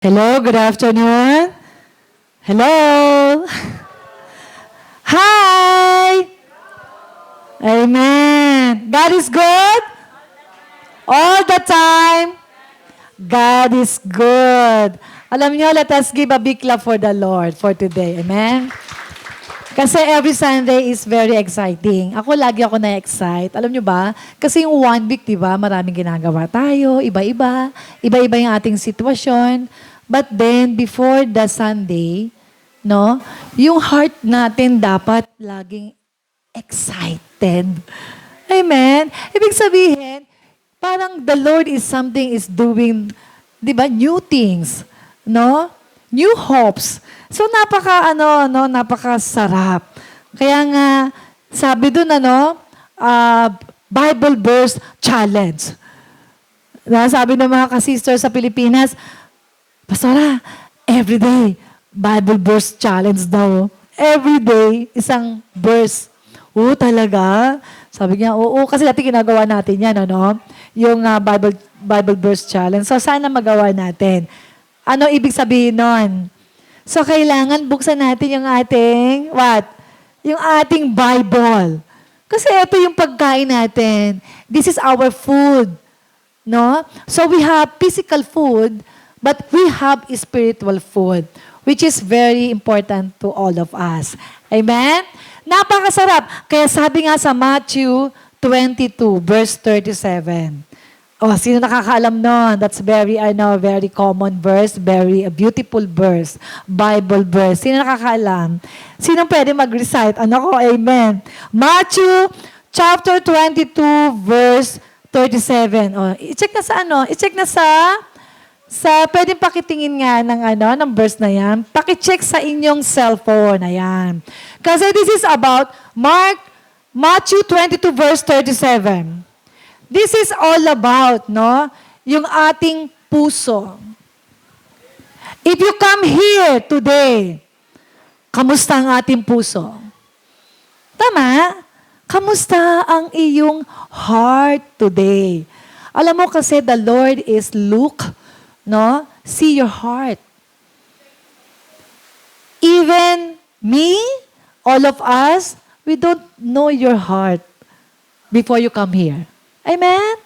Hello, good afternoon. Hello. Hi. Amen. God is good all the time. God is good. Alam niyo, let us give a big clap for the Lord for today. Amen. Kasi every Sunday is very exciting. Ako na-excite. Alam niyo ba? Kasi yung 1 week, di ba, maraming ginagawa tayo, iba-iba. Iba-iba yung ating sitwasyon. But then, before the Sunday, no, yung heart natin dapat laging excited. Amen? Ibig sabihin, parang the Lord is doing, di ba, new things. No? New hopes. So napakasarap. Kaya nga, sabi dun Bible verse challenge. Sabi ng mga ka-sister sa Pilipinas, Pastora, everyday, Bible verse challenge daw. Everyday, isang verse. Oo, talaga? Sabi niya, oo, kasi dati ginagawa natin yan, Yung Bible verse challenge. So, sana magawa natin. Ano ibig sabihin nun? So, kailangan buksan natin yung ating, what? Yung ating Bible. Kasi ito yung pagkain natin. This is our food. No? So, we have physical food, but we have spiritual food, which is very important to all of us. Amen? Napakasarap. Kaya sabi nga sa Matthew 22, verse 37. Oh, sino nakakaalam nun? That's very common verse, very beautiful verse, Bible verse. Sino nakakaalam? Sino pwede mag-recite? Ano ko? Amen. Matthew chapter 22, verse 37. Oh, i-check na sa I-check na sa pwedeng pakitingin nga ng verse na yan. Paki-check sa inyong cellphone. Ayan. Kasi this is about Matthew 22 verse 37. This is all about, yung ating puso. If you come here today, kamusta ang ating puso? Tama? Kamusta ang iyong heart today? Alam mo kasi the Lord is look, see your heart. Even me, all of us, we don't know your heart before you come here. Amen?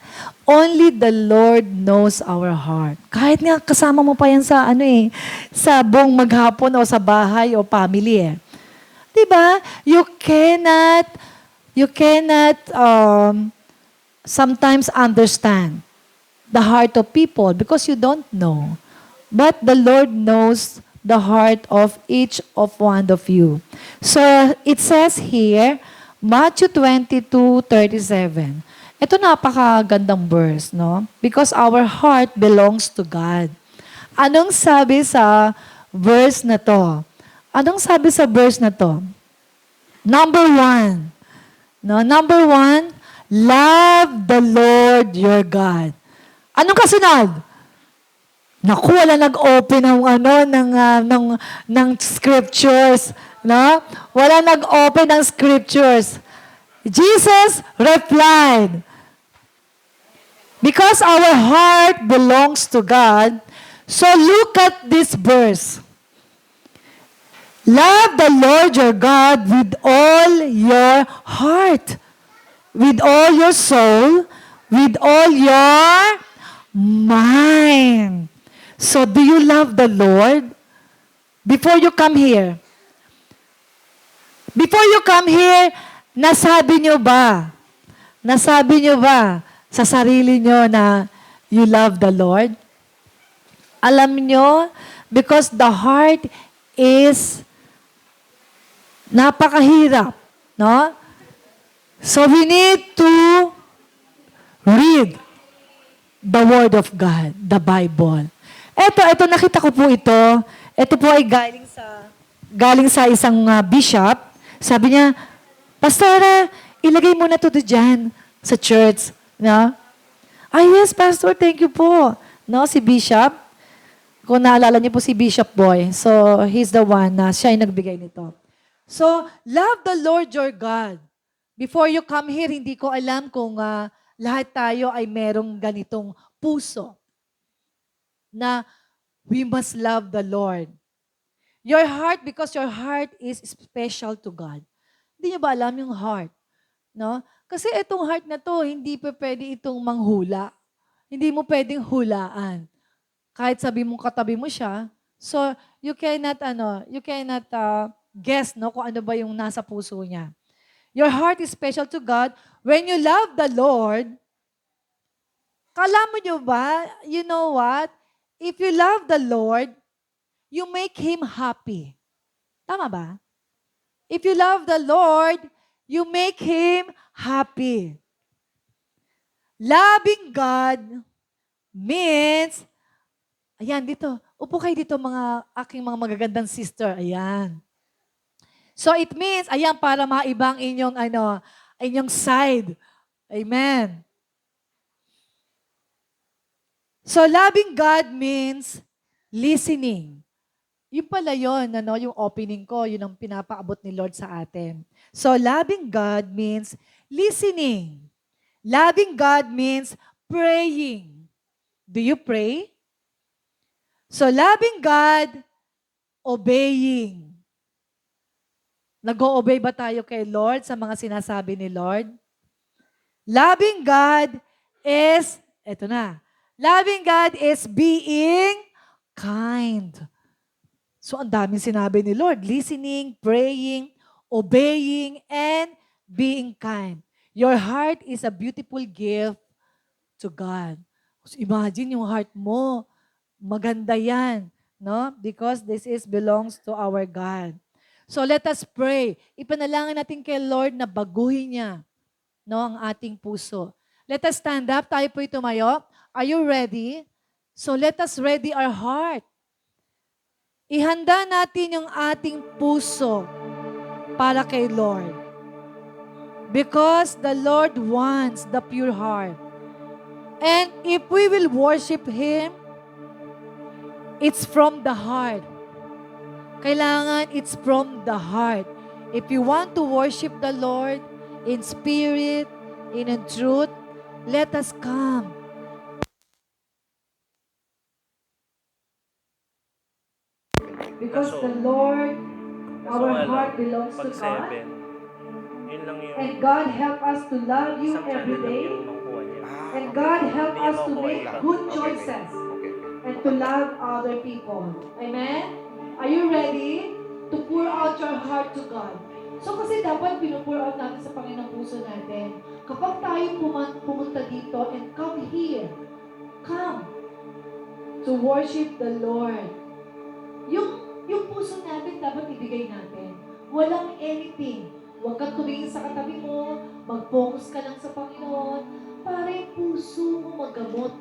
Only the Lord knows our heart. Kahit nga kasama mo pa yan sa buong maghapon o sa bahay o family Diba? You cannot sometimes understand the heart of people because you don't know. But the Lord knows the heart of each of one of you. So, it says here, Matthew 22:37. Ito napakagandang verse, Because our heart belongs to God. Anong sabi sa verse na to? Anong sabi sa verse na to? Number 1. Number 1, love the Lord your God. Anong kasunod? Naku, wala nag-open ng scriptures, Wala nag-open ng scriptures. Jesus replied, because our heart belongs to God, so look at this verse. Love the Lord your God with all your heart, with all your soul, with all your mind. So do you love the Lord? Before you come here, nasabi nyo ba sa sarili nyo na you love the Lord? Alam nyo, because the heart is napakahirap, So we need to read the Word of God, the Bible. Ito, nakita ko po ito. Ito po ay galing sa isang bishop. Sabi niya, Pastora, ilagay mo na ito dyan sa church. Yes, Pastor, thank you po. Si Bishop. Kung naalala niyo po si Bishop Boy. So, he's the one na siya ay nagbigay nito. So, love the Lord your God. Before you come here, hindi ko alam kung lahat tayo ay merong ganitong puso na We must love the Lord. Your heart, because your heart is special to God. Hindi niyo ba alam yung heart? No? Kasi itong heart na to, hindi pa pwede itong manghula. Hindi mo pwedeng hulaan. Kahit sabi mong katabi mo siya, so you cannot guess no kung ano ba yung nasa puso niya. Your heart is special to God. When you love the Lord, kala mo nyo ba, you know what? If you love the Lord, you make Him happy. Tama ba? If you love the Lord, you make Him happy. Loving God means, ayan dito, upo kayo dito mga aking mga magagandang sister. Ayan. So it means, ayan, para maibang inyong side. Amen. So loving God means listening. Yun pala yun, yung opening ko, yun ang pinapaabot ni Lord sa atin. So loving God means listening. Loving God means praying. Do you pray? So loving God, obeying. Nag-o-obey ba tayo kay Lord sa mga sinasabi ni Lord? Loving God is, eto na, loving God is being kind. So ang daming sinabi ni Lord, listening, praying, obeying, and being kind. Your heart is a beautiful gift to God. So imagine yung heart mo, maganda yan, no? Because this is belongs to our God. So let us pray. Ipanalangin natin kay Lord na baguhin niya, no, ang ating puso. Let us stand up. Tayo po'y tumayo. Are you ready? So let us ready our heart. Ihanda natin yung ating puso para kay Lord. Because the Lord wants the pure heart. And if we will worship Him, it's from the heart. Kailangan it's from the heart. If you want to worship the Lord in spirit, in truth, let us come. Because the Lord, our heart belongs to God. Yun lang yung And God help us to love you isang every channel lang day. yung nakuha niya. And God help Hindi niya us to makuha make iba. good choices and to love other people. Amen? Are you ready to pour out your heart to God? So kasi dapat pinupour out natin sa Panginoong puso natin. Kapag tayo pumunta dito and come here, come to worship the Lord. Yung puso natin dapat ibigay natin. Walang anything. Huwag kang tumingin sa katabi mo, mag-focus ka lang sa Panginoon, para yung puso mo magamot.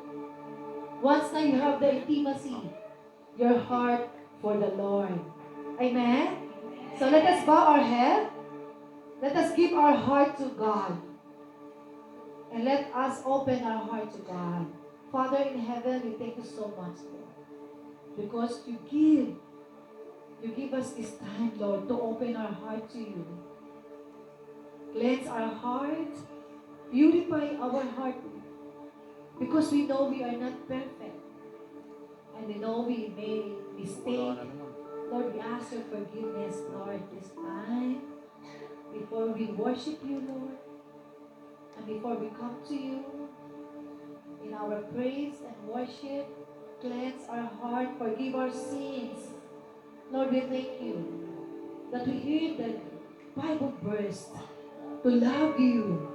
Once na you have the intimacy, your heart for the Lord. Amen? So let us bow our head. Let us give our heart to God. And let us open our heart to God. Father in heaven, we thank you so much, Lord. Because you give us this time, Lord, to open our heart to you. Cleanse our heart. Purify our heart. Because we know we are not perfect. And we know we made mistake. Lord, we ask your forgiveness, Lord, this time. Before we worship you, Lord. And before we come to you, in our praise and worship, cleanse our heart, forgive our sins. Lord, we thank you that we hear the Bible verse to love you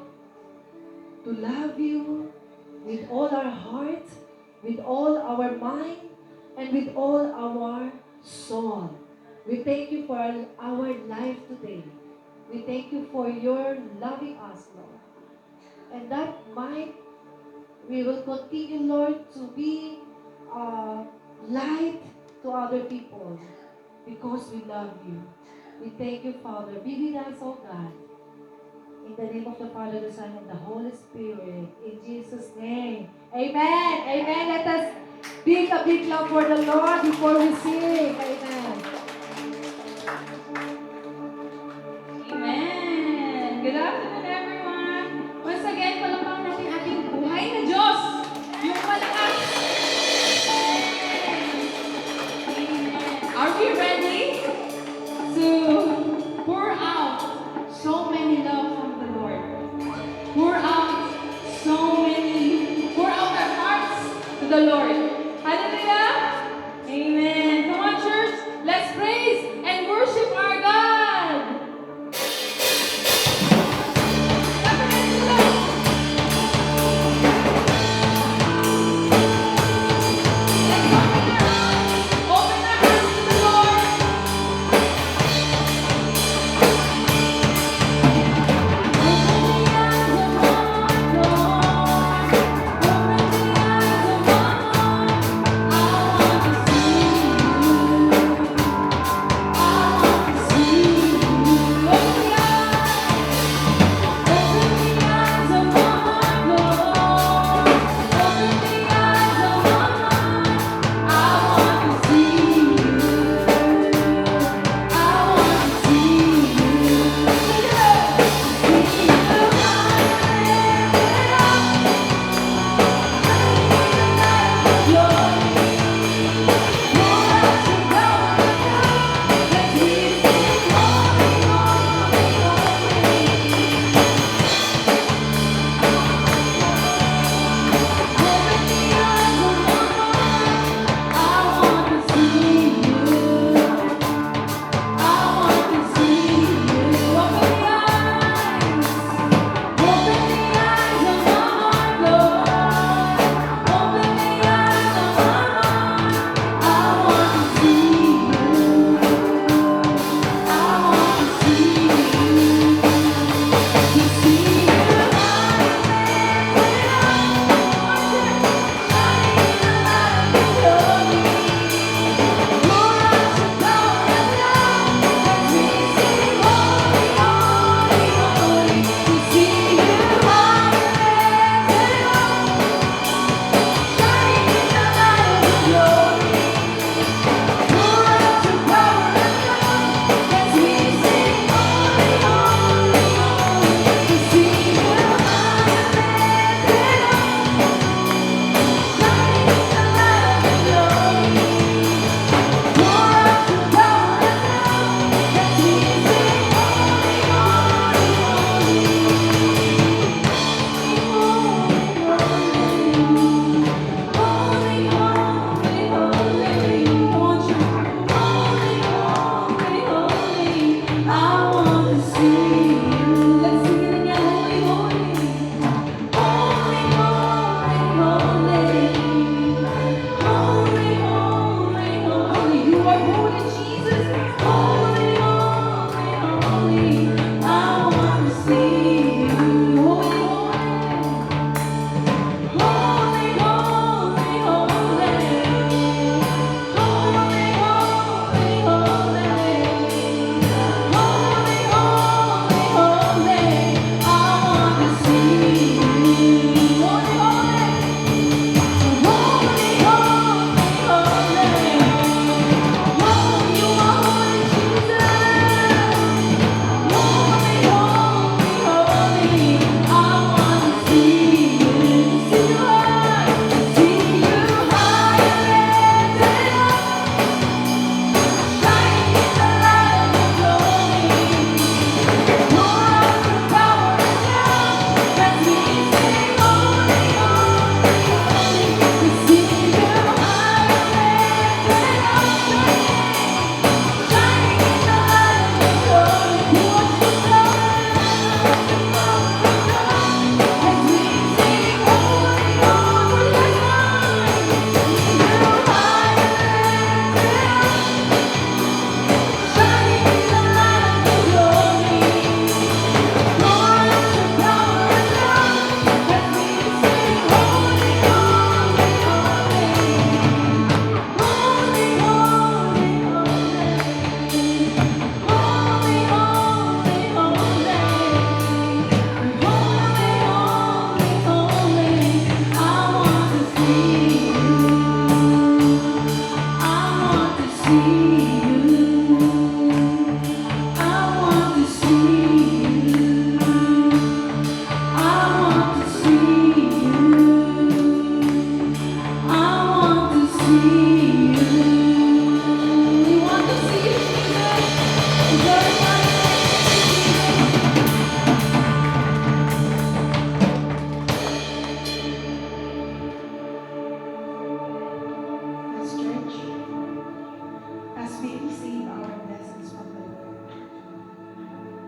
with all our heart, with all our mind, and with all our soul. We thank you for our life today. We thank you for your loving us, Lord. And that might, we will continue, Lord, to be light to other people because we love you. We thank you, Father. Be with us, oh God. In the name of the Father, the Son, and the Holy Spirit. In Jesus' name. Amen. Amen. Let us big a big love for the Lord before we sing. Amen. Amen! Good afternoon, everyone! Once again, palakpak natin ating buhay na Diyos! Yung malakas! Are we ready to pour out so many love from the Lord? Pour out pour out our hearts to the Lord. Hallelujah! Amen. Come on, church. Let's praise and worship our God. Open our hearts to the Lord.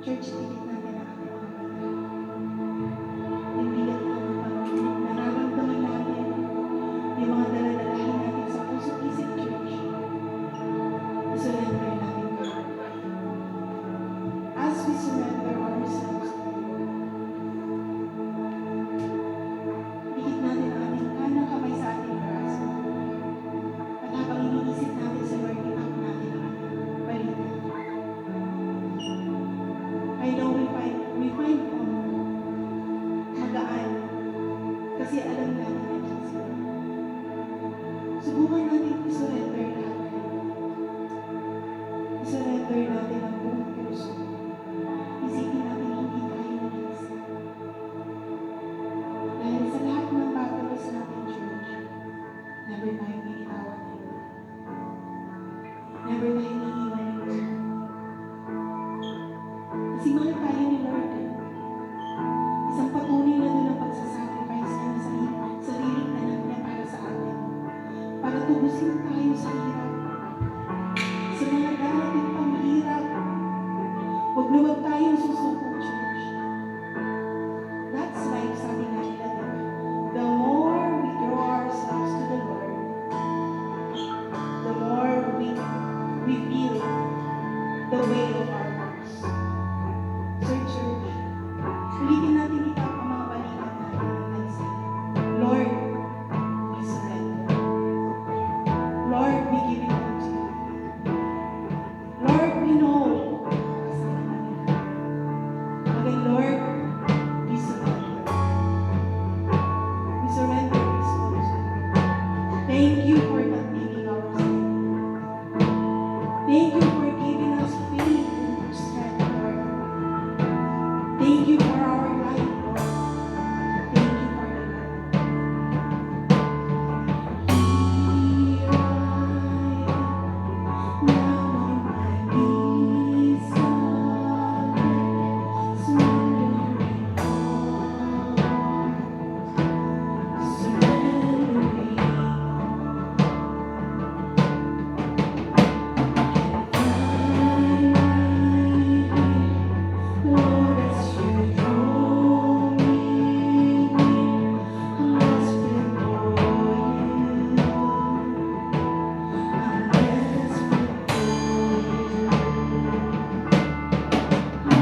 Church, tigit natin ang ating mga mata. Yung bigat ng pag-ibig, nararamdaman natin yung mga daladalahin natin sa puso isip, church. Surrender natin to you. As we surrender ourselves to you, tigit natin ang ating kanang kamay sa ating braso. At habang iniisip natin sa Lord, itap natin ang ating balikat. I know we find magaan kasi alam natin na Diyos sila. Subukan natin i-surrender natin. I-surrender natin ang buong puso. Isipin natin hindi tayo nag-iisa. Dahil sa lahat ng battles natin, church, never tayo initawan ni Lord. Never tayo iniiwan ni Lord. Kasi mahal tayo ni Lord. Isang patunay na doon ang pagsasacrifice niya sa sariling anak niya para sa atin. Para tubusin tayo sa hirap. Sa mga darating pang hirap. Huwag luwag tayong susuko, church. That's life, sabi nga nila, diba? The more we draw ourselves to the Lord, the more we feel the weight of our hearts. So, church, ulitin natin ito ang mga balikat natin and say, Lord, we surrender. Lord, we give it all to you. Lord, we know. Kasama namin. Okay, Lord, we surrender. We surrender this all to you. Thank you for not taking our sin. Thank you for giving us faith and strength, Lord. Thank you for our life, Lord. Thank you for the life. Here I am, now on my knees, surrendering all, surrendering Lord, as you draw me near, I'm lost before you. I'm desperate for you. I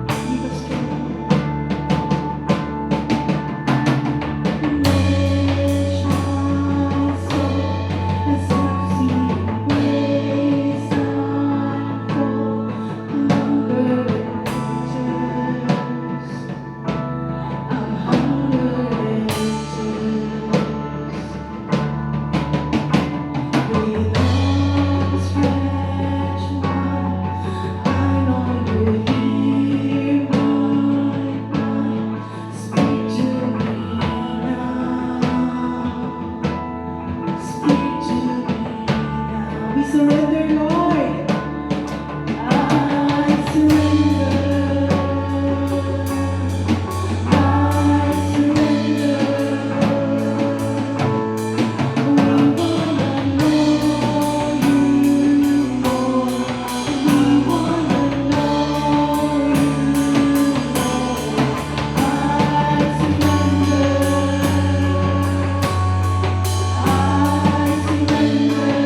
Give us strength. Nourish my soul as mercy and grace unfold. Hunger and thirst. I'm hunger and thirst. With arms stretched wide, I know you hear my cry. Speak to me now. Speak to me now. We surrender, Lord. I surrender. I surrender. We wanna know you more. We wanna know you more. I surrender. I surrender.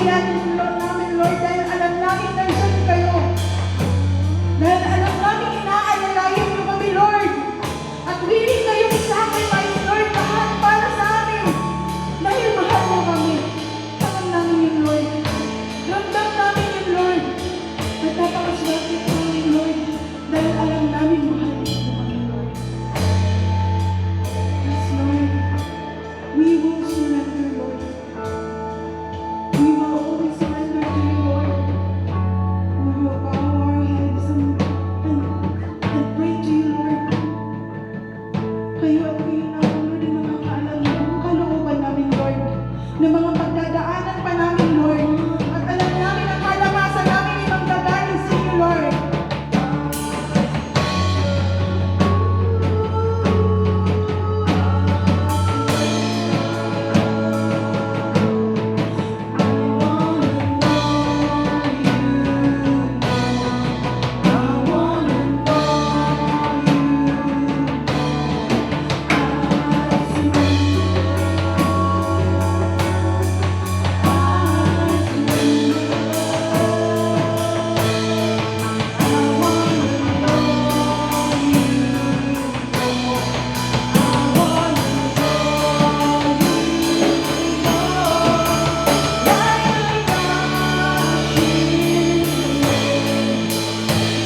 namin, Lord, dahil alam namin nandyan kayo. Dahil alam namin inaalalayan niyo kami, Lord. At willing kayong sacrifice, Lord, lahat para sa amin. Dahil mahal mo kami. Alam namin yun, Lord. Ramdam namin yun, Lord. At napakaswerte po namin, Lord. Dahil alam namin mahal mo kami, Lord. Yes, Lord. We will surrender, Lord. We will always surrender to you, Lord. We will bow our heads and pray to you, Lord. Kayo at kayo na, Lord, ang nakakaalam ng buong kalooban namin, Lord. Na mga pagdadaanan pa namin, Lord. At alam namin ang kalamasan namin ay manggagaling sa inyo, Lord.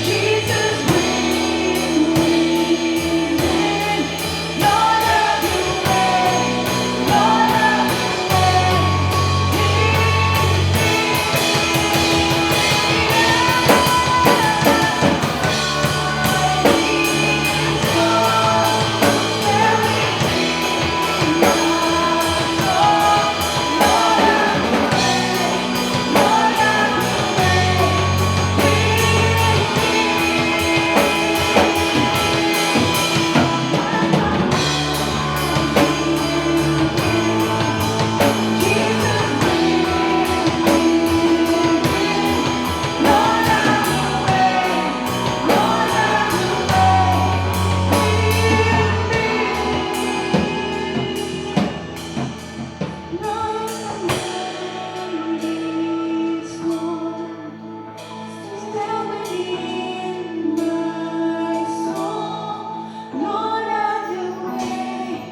Jesus, bring me in. Lord, have your way.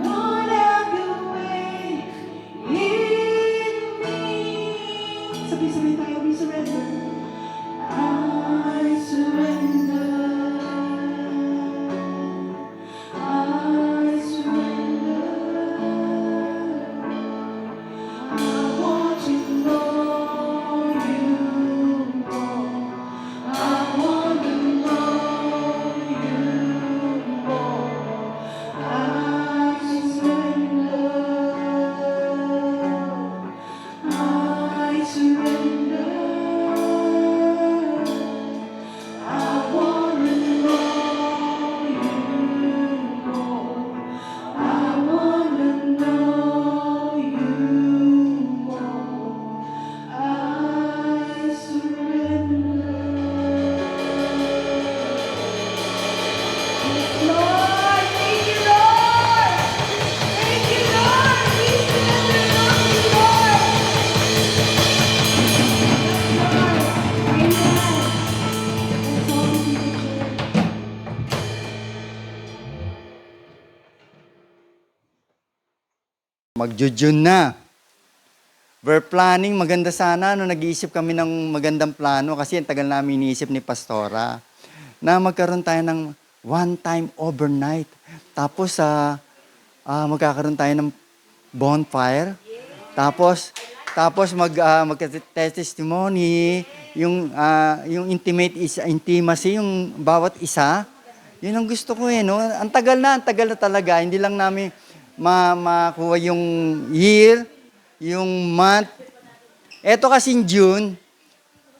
Lord, have your way. Sabay-sabay tayo, we surrender. I surrender. I surrender. I want to know you more. I want to know you more. I surrender. I surrender. I want to know you more. I want to know you more. I surrender. Lord, thank you, Lord. Thank you, Lord. We surrender now to you, Lord. Amen. That's all we need, Lord. Magjujun na. We're planning, maganda sana, nag-iisip kami ng magandang plano kasi ang tagal namin iniisip ni Pastora na magkaroon tayo ng one-time overnight. Tapos, magkakaroon tayo ng bonfire. Tapos magka-testimony, yung intimacy, yung bawat isa. Yun ang gusto ko no? Ang tagal na talaga. Hindi lang namin makuha yung year, yung month. Eto kasing June,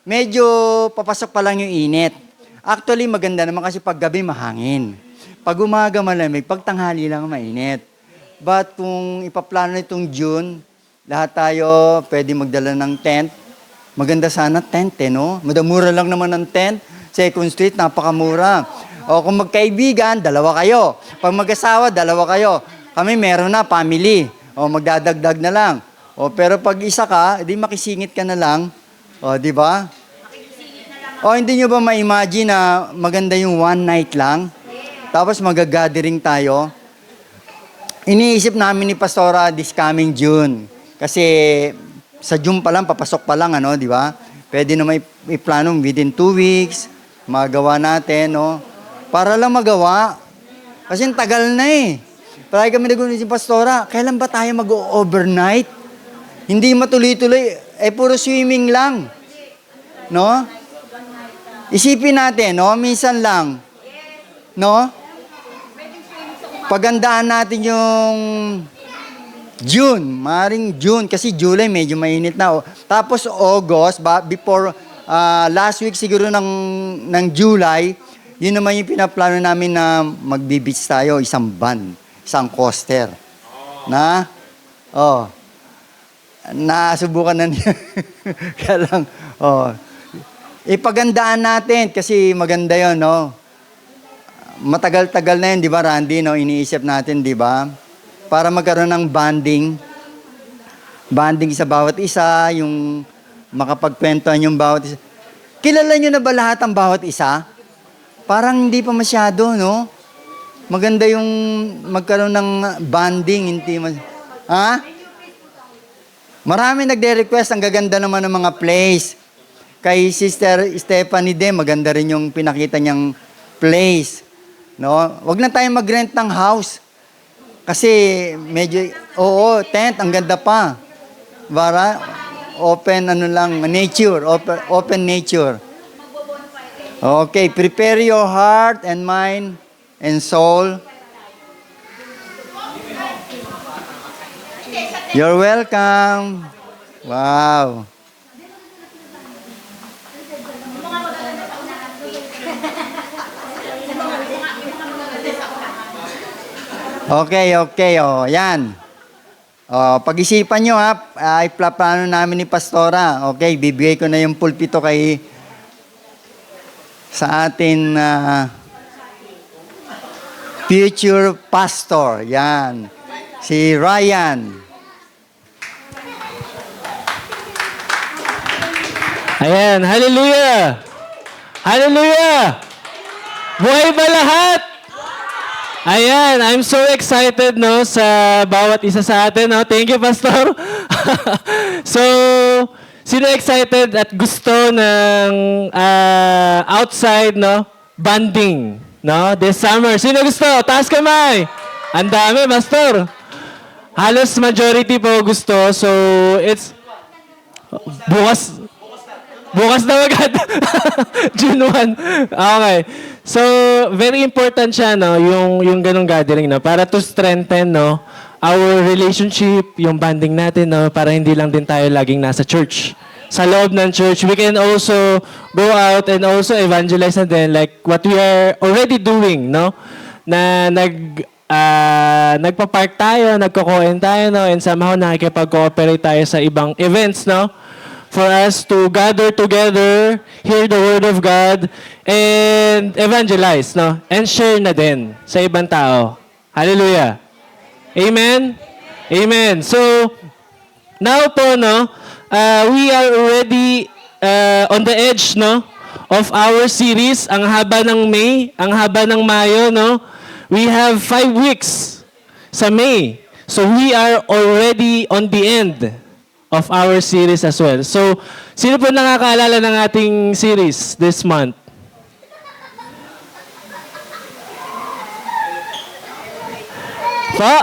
medyo papasok pa lang yung init. Actually, maganda naman kasi pag gabi mahangin. Pag umaga malamig, pag tanghali lang mainit. But kung ipaplano itong June, lahat tayo pwede magdala ng tent. Maganda sana tent, no? Madamura lang naman ng tent. Second Street, napakamura. O kung magkaibigan, 2 kayo. Pag mag-asawa, 2 kayo. Kami meron na, family. O magdadagdag na lang. O, pero pag isa ka, di makisingit ka na lang. O, di ba? O, hindi nyo ba ma-imagine na maganda yung one night lang? Tapos mag-gathering tayo. Iniisip namin ni Pastora this coming June. Kasi sa June pa lang, papasok pa lang, ano, di ba? Pwede na may plano within 2 weeks, magawa natin, no? Para lang magawa. Kasi tagal na eh. Palagi kami nag-unin si Pastora, kailan ba tayo mag-overnight? Hindi matuloy-tuloy, puro swimming lang. No? Isipin natin, no? Minsan lang. No? Pagandaan natin yung June, maring June, kasi July medyo mainit na. Tapos August, before last week siguro ng July, yun naman yung pinaplano namin na magbi-beach tayo, isang van, isang coaster. Na? Oh. Nasubukan na niya. Kaya lang, oh. Ipagandaan natin kasi maganda yon, no? Matagal-tagal na yun, di ba, Randy, no? Iniisip natin, di ba? Para magkaroon ng bonding. Bonding sa bawat isa, yung makapagkwentuhan yung bawat isa. Kilala nyo na ba lahat ang bawat isa? Parang hindi pa masyado, no? Maganda yung magkaroon ng bonding, intimacy. Ha? Marami nagde-request, ang gaganda naman ng mga place. Kay Sister Stephanie din, maganda rin yung pinakita niyang place. No? Wag na tayong mag-rent ng house. Kasi medyo, tent, ang ganda pa. Para, open, nature, open nature. Okay, prepare your heart and mind and soul. You're welcome. Wow. Okay, yan. Pag-isipan nyo ha, iplano namin ni Pastora. Okay, bibigay ko na yung pulpito sa atin future pastor. Yan. Si Ryan. Ayan, hallelujah! Hallelujah! Buhay ba lahat? Ayan, I'm so excited, no, sa bawat isa sa atin, no. Thank you, Pastor. So, sino excited at gusto ng outside, no, bonding, no, this summer? Sino gusto? Taas kamay! Ang dami, Pastor. Halos majority po gusto, so it's bukas na agad. June 1. Okay. So, very important siya, no, yung ganong gathering, no, para to strengthen, no, our relationship, yung bonding natin, no, para hindi lang din tayo laging nasa church. Sa loob ng church, we can also go out and also evangelize na din, like what we are already doing, no, na nagpa-park tayo, nagko-coin tayo, no, and somehow nakikipag-cooperate tayo sa ibang events, no, for us to gather together, hear the Word of God, and evangelize, no? And share na din sa ibang tao. Hallelujah. Amen? Amen. So, now po, no, we are already on the edge, no, of our series. Ang haba ng May, ang haba ng Mayo, no? We have 5 weeks sa May. So, we are already on the end of our series as well. So, sino po nakakaalala ng ating series this month? Po?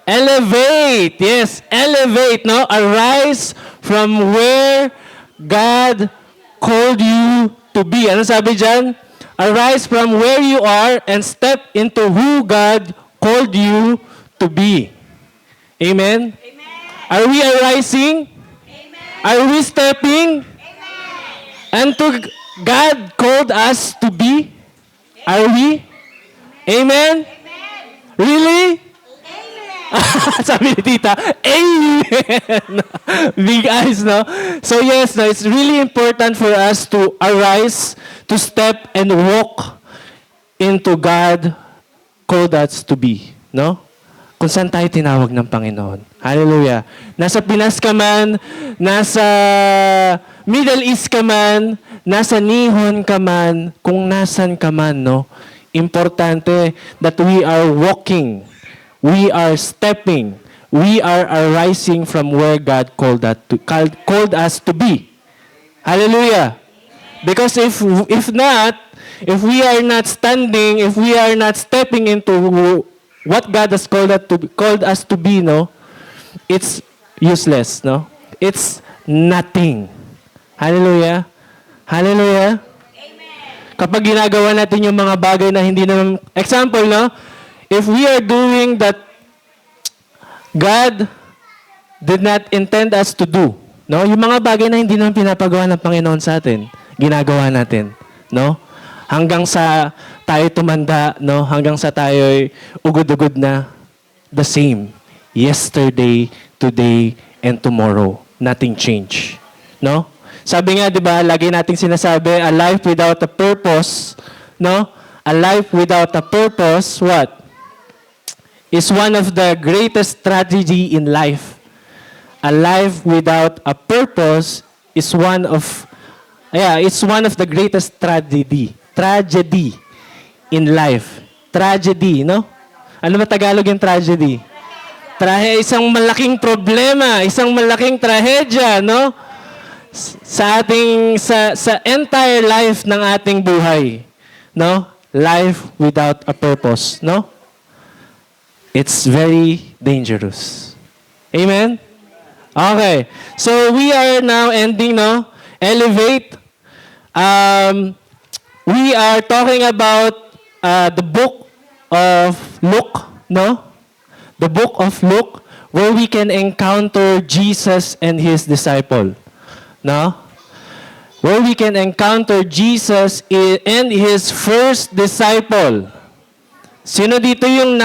Elevate. Yes, elevate, no? Arise from where God called you to be. Ano sabi dyan? Arise from where you are and step into who God called you to be. Amen? Are we arising? Are we stepping? And to God called us to be? Are we? Amen? Really? Sabi ni Tita, Amen! Big eyes, no? So yes, no, it's really important for us to arise, to step and walk into God called us to be, no? Kung saan tayo tinawag ng Panginoon. Hallelujah. Nasa Pinas ka man, nasa Middle East ka man, nasa Nihon ka man, kung nasan ka man, no? Importante that we are walking, we are stepping, we are arising from where God called us to be. Hallelujah. Because if not, if we are not standing, if we are not stepping into what God has called us to be, no, it's useless, no? It's nothing. Hallelujah. Hallelujah. Kapag ginagawa natin yung mga bagay na hindi naman, example, no? If we are doing that God did not intend us to do, no? Yung mga bagay na hindi naman pinapagawa ng Panginoon sa atin, ginagawa natin, no? Hanggang sa tayo tumanda, no? Hanggang sa tayo ugod-ugod na, the same. Yesterday, today, and tomorrow. Nothing change. No? Sabi nga, di ba, lagi nating sinasabi, a life without a purpose, no? A life without a purpose, what? Is one of the greatest tragedy in life. A life without a purpose is one of the greatest tragedy in life. Tragedy, no? Ano ba Tagalog yung tragedy? Isang malaking problema, isang malaking trahedya, no? Sa entire life ng ating buhay, no? Life without a purpose, no? It's very dangerous. Amen? Okay. So we are now ending, no? Elevate. We are talking about the book of Luke, no? The book of Luke, where we can encounter Jesus and His disciple, no? Where we can encounter Jesus and His first disciple. Sino dito yung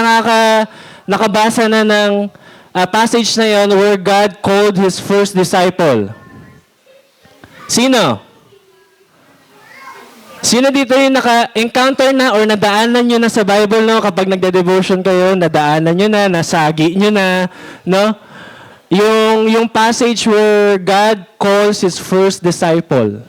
nakabasa na ng passage na yon where God called His first disciple? Sino? Sino dito yung naka-encounter na or nadaanan nyo na sa Bible, no? Kapag nagde-devotion kayo, nadaanan nyo na, nasagi nyo na, no? Yung passage where God calls His first disciple.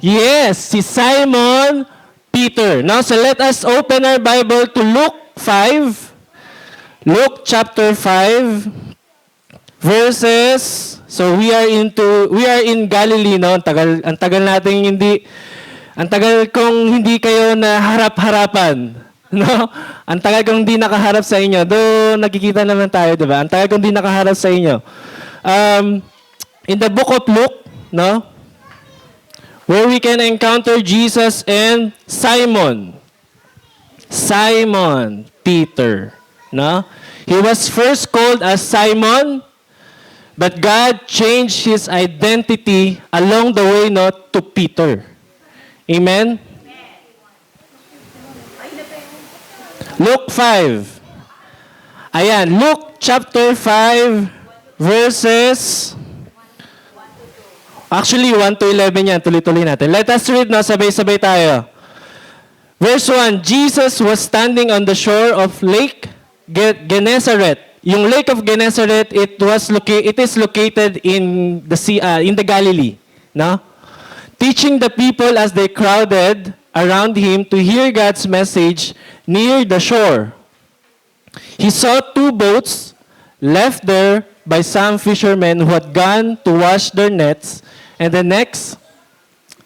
Yes, si Simon Peter. Now, so let us open our Bible to Luke 5. Luke chapter 5, verses. So we are in Galilee, no? Ang tagal kong hindi kayo na harap-harapan, no? Ang tagal kong hindi nakaharap sa inyo. Though nakikita naman tayo, 'di ba? Ang tagal kong hindi nakaharap sa inyo. In the book of Luke, no? Where we can encounter Jesus and Simon Peter, no? He was first called as Simon, but God changed his identity along the way, not to Peter. Amen? Luke 5. Ayan, Luke chapter 5, verses... Actually, 1 to 11 yan. Tuloy-tuloy natin. Let us read na, sabay-sabay tayo. Verse 1, Jesus was standing on the shore of Lake Gennesaret. Yung Lake of Gennesaret, it is located in the sea, in the Galilee, no? Teaching the people as they crowded around him to hear God's message near the shore. He saw two boats left there by some fishermen who had gone to wash their nets, and the next,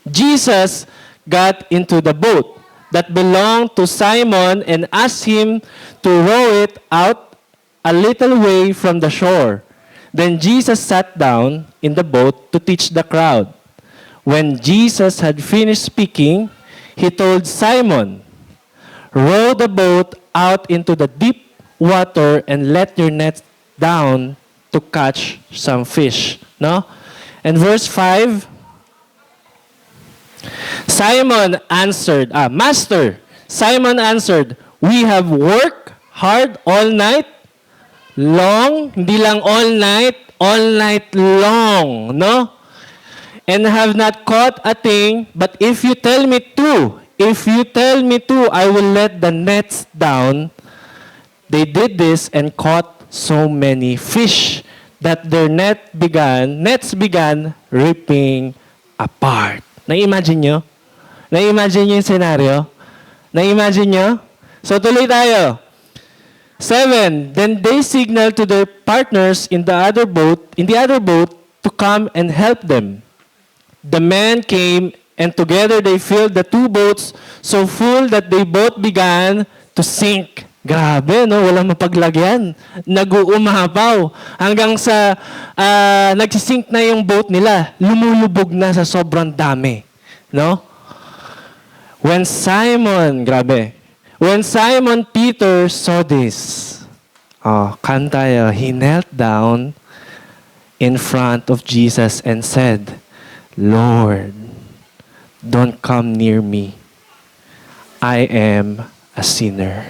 Jesus got into the boat that belonged to Simon and asked him to row it out a little way from the shore. Then Jesus sat down in the boat to teach the crowd. When Jesus had finished speaking, he told Simon, "Row the boat out into the deep water and let your net down to catch some fish." No? And verse 5, Master, Simon answered, "We have worked hard all night long," hindi lang all night long, no? "And have not caught a thing, but if you tell me true, If you tell me to, I will let the nets down. They did this and caught so many fish that their nets began ripping apart. Na-imagine nyo? Na-imagine nyo yung scenario? Na-imagine nyo? So tuloy tayo. 7, then they signaled to their partners in the other boat to come and help them. The men came, and together they filled the 2 boats so full that they both began to sink. Grabe, no? Walang mapaglagyan. Nag-uumapaw. Hanggang sa nagsisink na yung boat nila. Lumulubog na sa sobrang dami. No? When Simon Peter saw this, he knelt down in front of Jesus and said, Lord, don't come near me. I am a sinner.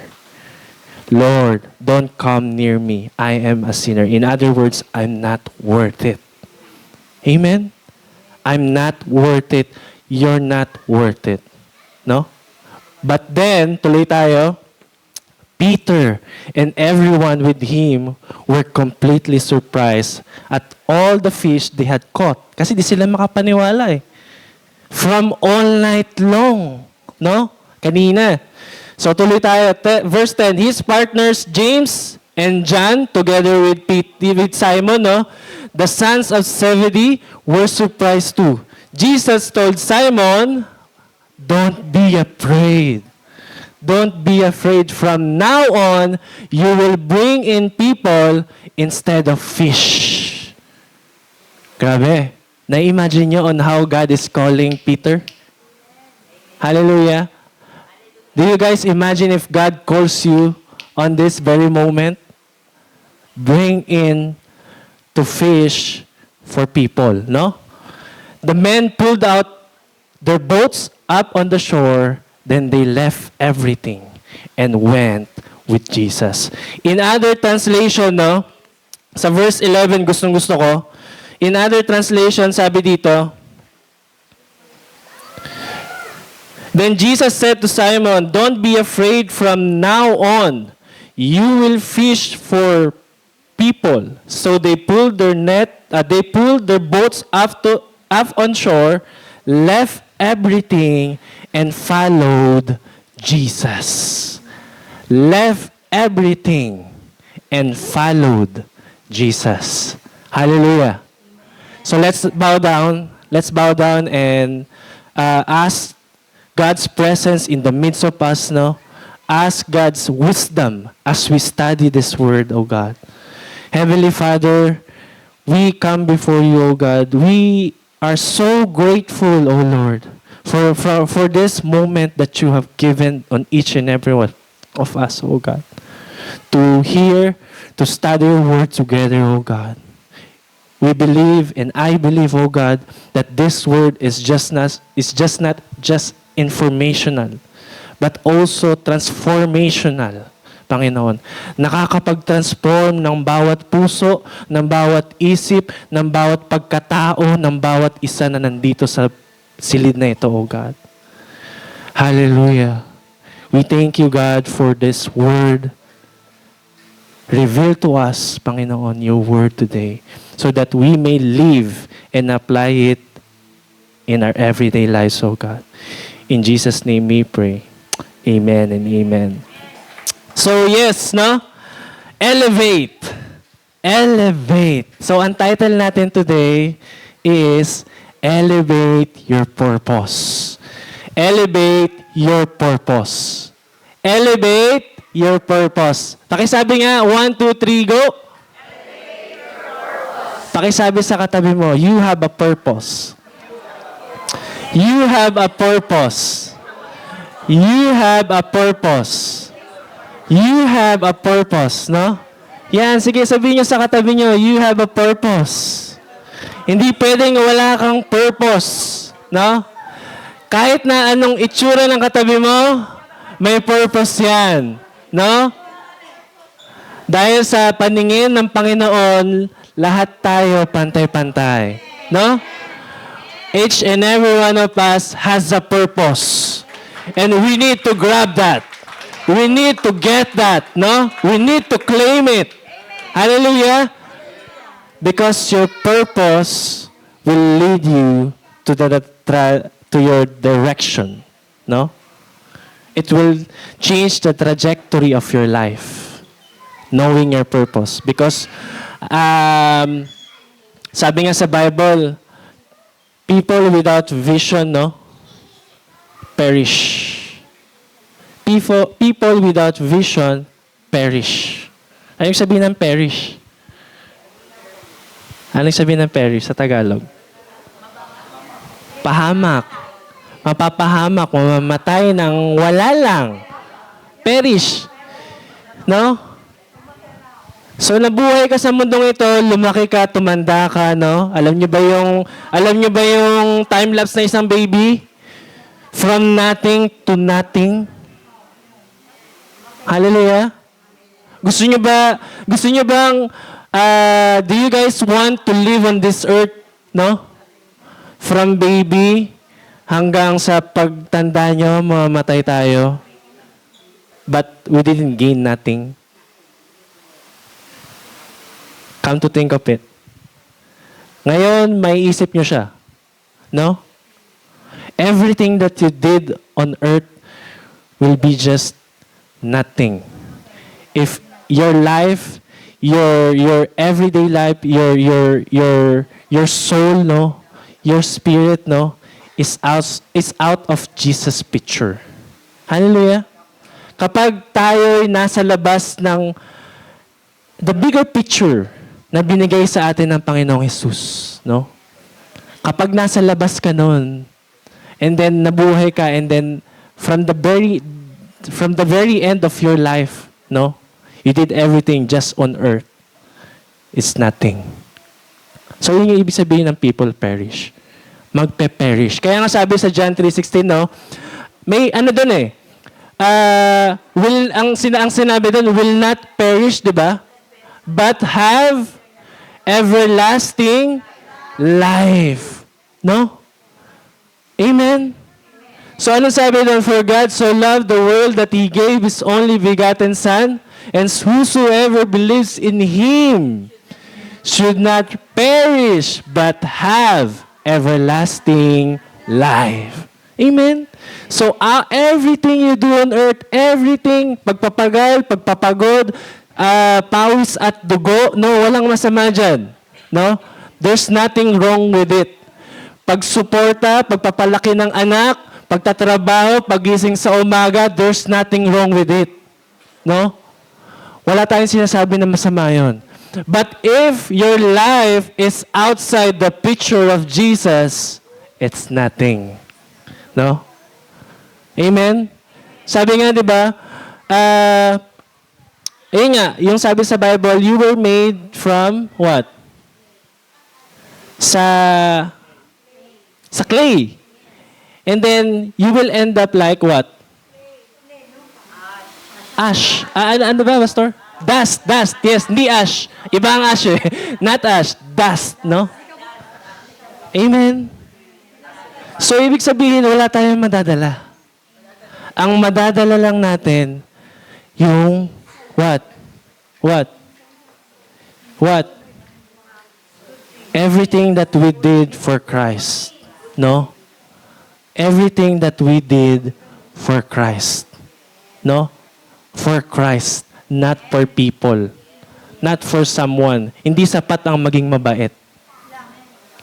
Lord, don't come near me. I am a sinner. In other words, I'm not worth it. Amen? I'm not worth it. You're not worth it. No? But then, tuloy tayo, Peter and everyone with him were completely surprised at all the fish they had caught. Kasi di sila makapaniwala eh. From all night long. No? Kanina. So tuloy tayo. Verse 10, his partners James and John, together with Simon, no? The sons of Zebedee, were surprised too. Jesus told Simon, don't be afraid. Don't be afraid. From now on, you will bring in people instead of fish. Grabe. Na-imagine nyo on how God is calling Peter? Hallelujah. Do you guys imagine if God calls you on this very moment? Bring in to fish for people, no? The men pulled out their boats up on the shore, then they left everything and went with Jesus. In other translation, no? Sa verse 11, gustong-gusto ko. In other translation, sabi dito, then Jesus said to Simon, don't be afraid from now on. You will fish for people. So they pulled their boats up on shore, left everything, and followed Jesus. Left everything and followed Jesus. Hallelujah. So let's bow down. Let's bow down and ask God's presence in the midst of us, no? Ask God's wisdom as we study this word, O God. Heavenly Father, we come before you, O God. We are so grateful, O Lord, for this moment that you have given on each and every one of us, O God. To hear, to study your word together, O God. We believe, and I believe, O God, that this word is just not just informational, but also transformational, Panginoon. Nakakapag-transform ng bawat puso, ng bawat isip, ng bawat pagkatao, ng bawat isa na nandito sa silid na ito, O God. Hallelujah. We thank you, God, for this word. Reveal to us, Panginoon, your word today, so that we may live and apply it in our everyday lives, O God. In Jesus' name we pray. Amen and amen. So yes, no? Elevate. Elevate. So ang title natin today is Elevate Your Purpose. Elevate Your Purpose. Elevate Your Purpose. Pakisabi nga, 1, 2, 3, go. Elevate your purpose. Pakisabi sa katabi mo, you have a purpose. You have a purpose. You have a purpose. You have a purpose, no? Yan, sige, sabihin nyo sa katabi nyo, you have a purpose. Hindi pwedeng wala kang purpose, no? Kahit na anong itsura ng katabi mo, may purpose yan, no? Dahil sa paningin ng Panginoon, lahat tayo pantay-pantay, no? Each and every one of us has a purpose. And we need to grab that. We need to get that, no? We need to claim it. Hallelujah. Because your purpose will lead you to to your direction, no? It will change the trajectory of your life, knowing your purpose. Because sabi nga sa Bible, people without vision, no, perish. People without vision perish. Ano yung sabihin ng perish? Ano yung sabihin ng perish sa Tagalog? Pahamak. Mapapahamak, mamamatay ng wala lang. Perish. No? So nabuhay ka sa mundong ito, lumaki ka, tumanda ka, no? Alam niyo ba yung time lapse na isang baby? From nothing to nothing. Hallelujah. Gusto niyo bang do you guys want to live on this earth, no? From baby hanggang sa pagtanda nyo, mamamatay tayo. But we didn't gain nothing. Come to think of it. Ngayon, may isip nyo siya. No? Everything that you did on earth will be just nothing. If your life, your everyday life, your soul, no, your spirit, no, is out of Jesus' picture. Hallelujah. Kapag tayo'y nasa labas ng the bigger picture na binigay sa atin ng Panginoong Jesus, no? Kapag nasa labas ka nun, and then nabuhay ka, and then from the very end of your life, no? You did everything just on earth. It's nothing. So yun yung ibig sabihin ng people perish. Magpe-perish. Kaya nga sabi sa John 3:16, no? May ano doon eh. Ang sinabi doon, will not perish, di ba? But have everlasting life. No? Amen? So ano sabi doon? For God so loved the world that He gave His only begotten Son, and whosoever believes in Him should not perish, but have everlasting life. Amen? So, everything you do on earth, everything, pagpapagal, pagpapagod, pawis at dugo, no, walang masama dyan. No? There's nothing wrong with it. Pagsuporta, pagpapalaki ng anak, pagtatrabaho, pagising sa umaga, there's nothing wrong with it. No? Wala tayong sinasabi na masama yun. But if your life is outside the picture of Jesus, it's nothing. No? Amen? Sabi nga, di ba, ayun nga, yung sabi sa Bible, you were made from what? Sa clay. And then, you will end up like what? Ash. Ano ba, Pastor? Dust. Yes, hindi ash. Iba ang ash eh. Not ash. Dust, no? Amen. So, ibig sabihin, wala tayong madadala. Ang madadala lang natin, yung what? Everything that we did for Christ. No? Everything that we did for Christ. No? For Christ. Not for people. Not for someone. Hindi sapat ang maging mabait.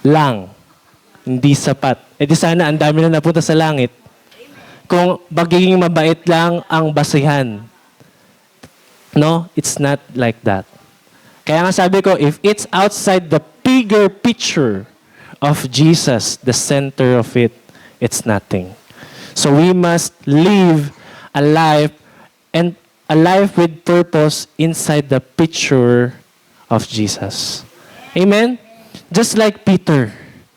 Lang. Hindi sapat. E di sana ang dami na napunta sa langit. Kung magiging mabait lang ang basihan. No? It's not like that. Kaya nga sabi ko, if it's outside the bigger picture of Jesus, the center of it, it's nothing. So we must live a life and a life with purpose inside the picture of Jesus. Amen? Just like Peter.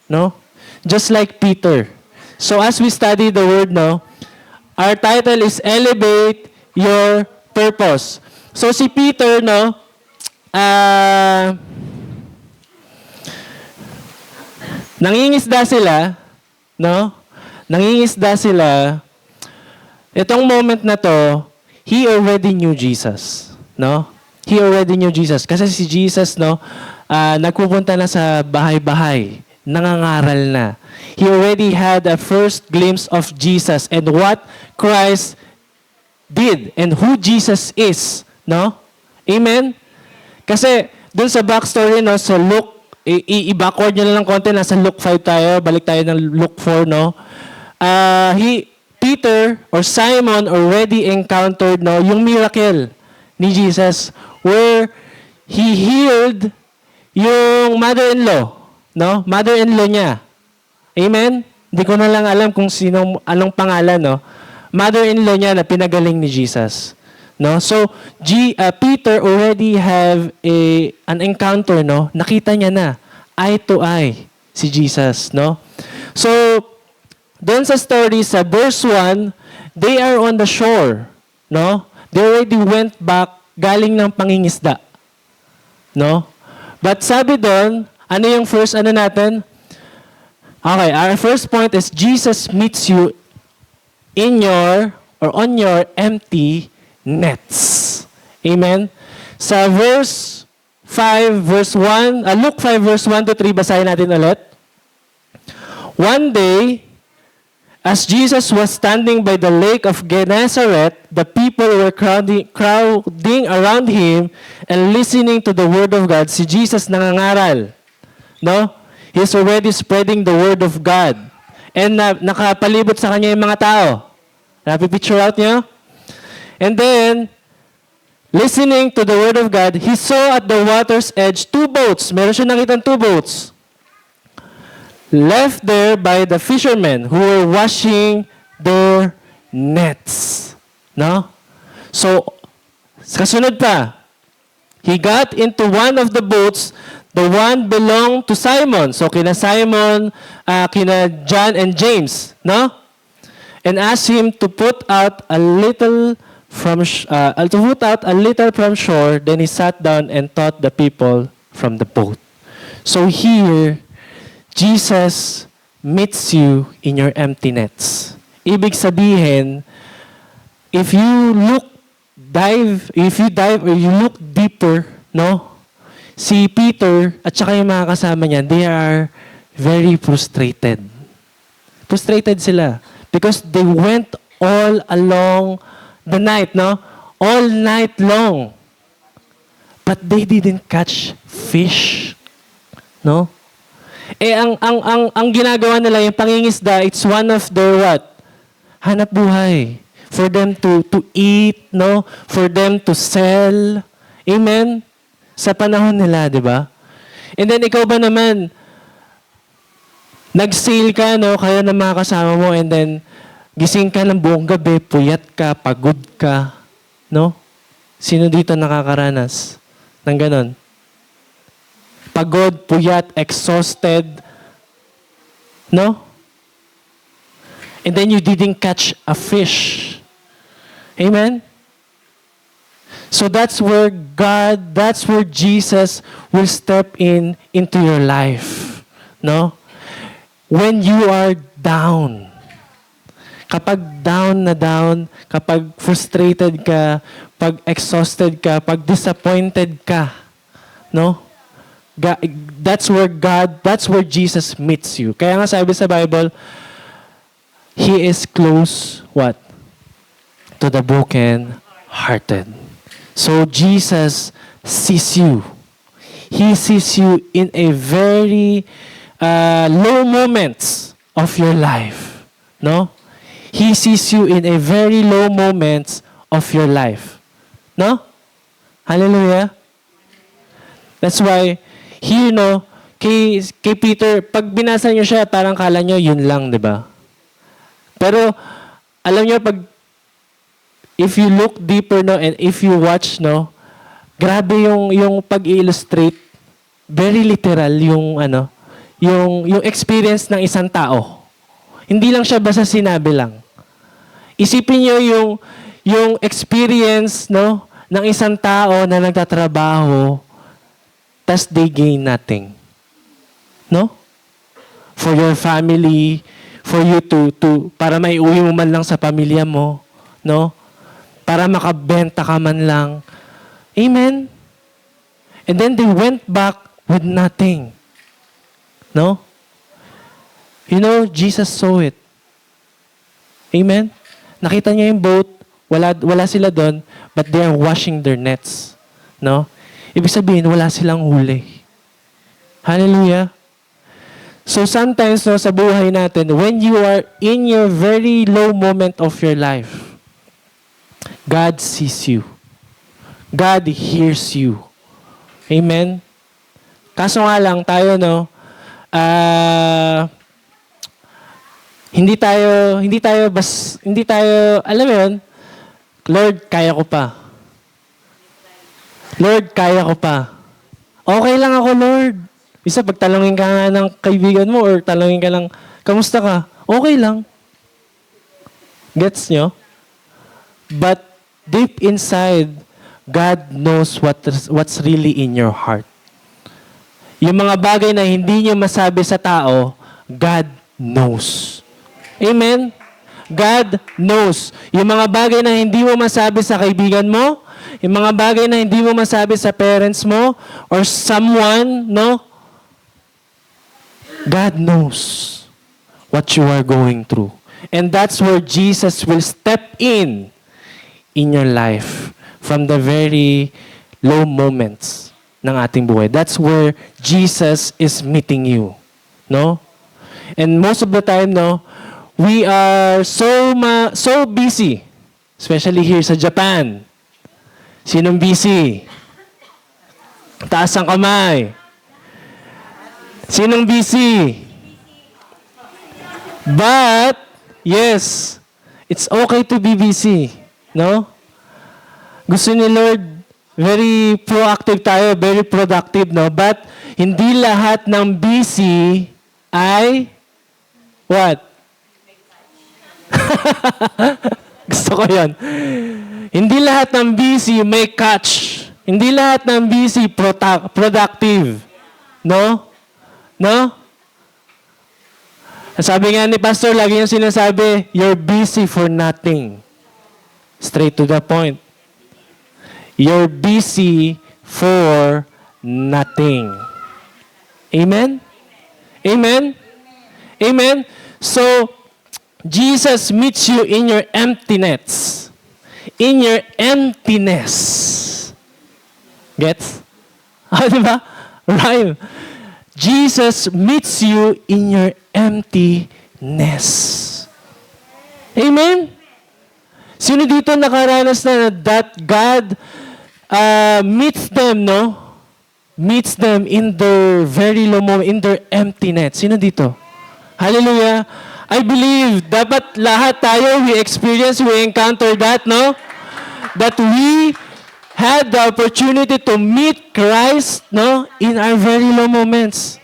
No? Just like Peter. So as we study the word, no, our title is Elevate Your Purpose. So si Peter, no, nangingisda sila, no? Nangingisda sila itong moment na to, he already knew Jesus. No? He already knew Jesus. Kasi si Jesus, no, nagpupunta na sa bahay-bahay. Nangangaral na. He already had a first glimpse of Jesus and what Christ did and who Jesus is. No? Amen? Kasi dun sa backstory, no, sa Luke, i-backward nyo na lang konti, nasa Luke 5 tayo, balik tayo ng Luke 4, no? Peter or Simon already encountered, no, yung miracle ni Jesus where he healed yung mother-in-law, no? Mother-in-law niya. Amen? Hindi ko na lang alam kung anong pangalan, no? Mother-in-law niya na pinagaling ni Jesus. No? So, Peter already have an encounter, no? Nakita niya na, eye to eye, si Jesus, no? So, doon sa story, sa verse 1, they are on the shore, no? They already went back, galing ng pangingisda, no? But sabi doon, ano yung first natin? Okay, our first point is Jesus meets you in your, or on your empty nets. Amen? Sa verse 5, verse 1, Luke 5, verse 1 to 3, basahin natin ulit. One day, as Jesus was standing by the lake of Gennesaret, the people were crowding around him and listening to the word of God. Si Jesus nangangaral. No? He's already spreading the word of God. And nakapalibot sa kanya yung mga tao. Napipicture out niyo? And then, listening to the word of God, he saw at the water's edge 2 boats. Meron siya nakitang 2 boats. Left there by the fishermen who were washing their nets. No? So, kasunod pa, he got into one of the boats, the one belonged to Simon. So, kina Simon, kina John and James. No? And asked him to put out a little from shore. Then he sat down and taught the people from the boat. So here, Jesus meets you in your empty nets. Ibig sabihin, if you look deeper, no? Si Peter at saka yung mga kasama niya, they are very frustrated. Frustrated sila because they went all along the night, no? All night long. But they didn't catch fish. No? Ang ginagawa nila, yung pangingisda, it's one of their what? Hanap buhay. For them to eat, no? For them to sell. Amen? Sa panahon nila, di ba? And then, ikaw ba naman, nag-sail ka, no? Kayo ng mga kasama mo, and then, gising ka ng buong gabi, puyat ka, pagod ka, no? Sino dito nakakaranas ng ganon? Pagod, puyat, exhausted, no? And then you didn't catch a fish. Amen? So that's where Jesus will step into your life, no? When you are down. Kapag down na down, kapag frustrated ka, pag exhausted ka, pag disappointed ka, no? That's where Jesus meets you. Kaya nga sabi sa Bible, He is close, what? To the broken-hearted. So Jesus sees you. He sees you in a very low moments of your life, no? He sees you in a very low moments of your life. No? Hallelujah. That's why, here, no, kay Peter, pag binasa niyo siya, parang kala niyo, yun lang, di ba? Pero, alam niyo, if you look deeper, no, and if you watch, no, grabe yung pag-illustrate, very literal yung experience ng isang tao. Hindi lang siya basta sinabi lang. Isipin niyo yung experience, no, ng isang tao na nagtatrabaho, tas they gain nothing. No? For your family, for you to para maiuwi mo man lang sa pamilya mo, no? Para makabenta ka man lang. Amen? And then they went back with nothing. No? You know, Jesus saw it. Amen? Nakita niya yung boat, wala sila doon, but they are washing their nets. No? Ibig sabihin, wala silang huli. Hallelujah. So sometimes no, sa buhay natin, when you are in your very low moment of your life, God sees you. God hears you. Amen? Kaso nga lang, tayo, no, hindi tayo, alam mo yun, Lord, kaya ko pa. Lord, kaya ko pa. Okay lang ako, Lord. Isa, pag talungin ka nga ng kaibigan mo or talungin ka lang, kamusta ka? Okay lang. Gets nyo? But deep inside, God knows what's really in your heart. Yung mga bagay na hindi nyo masabi sa tao, God knows. Amen? God knows. Yung mga bagay na hindi mo masabi sa kaibigan mo, yung mga bagay na hindi mo masabi sa parents mo, or someone, no? God knows what you are going through. And that's where Jesus will step in your life from the very low moments ng ating buhay. That's where Jesus is meeting you. No? And most of the time, no, we are so busy, especially here sa Japan. Sinong busy? Taas ang kamay. Sinong busy? But, yes, it's okay to be busy. No? Gusto ni Lord, very proactive tayo, very productive, no? But, hindi lahat ng busy ay, what? Gusto ko yun. Hindi lahat ng busy may catch. Hindi lahat ng busy productive. No? No? Sabi nga ni Pastor, lagi yung sinasabi, you're busy for nothing. Straight to the point. You're busy for nothing. Amen? Amen? Amen? So, Jesus meets you in your emptiness. In your emptiness. Gets? Diba? Rhyme. Jesus meets you in your emptiness. Amen? Sino dito nakaranas na that God meets them, no? Meets them in their very low moment, in their emptiness. Sino dito? Hallelujah. I believe dapat lahat tayo, we encounter that, no? That we had the opportunity to meet Christ, no, in our very low moments.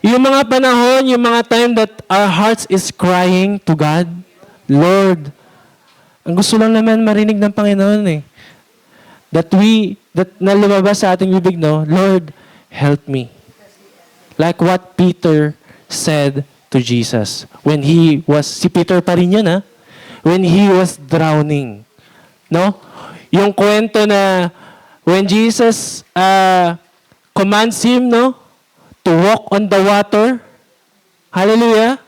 Yung mga panahon, yung mga time that our hearts is crying to God, Lord, ang gusto lang naman marinig ng Panginoon eh. That na lumabas sa ating bibig, no, Lord, help me. Like what Peter said to Jesus. When si Peter pa rin yun, ha? When he was drowning. No? Yung kwento na when Jesus commands him, no, to walk on the water. Hallelujah.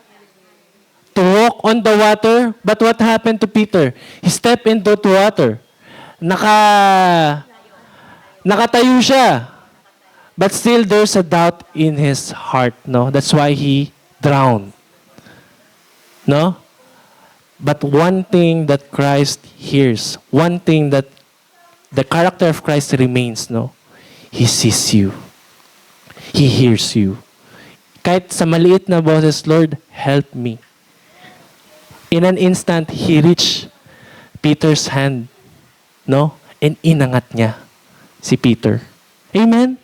To walk on the water. But what happened to Peter? He stepped into the water. Nakatayo siya. But still there's a doubt in his heart, no? That's why he drowned. No? But one thing that Christ hears, one thing that the character of Christ remains, no? He sees you. He hears you. Kahit sa maliit na boses, Lord, help me. In an instant, He reached Peter's hand, no? And inangat niya si Peter. Amen?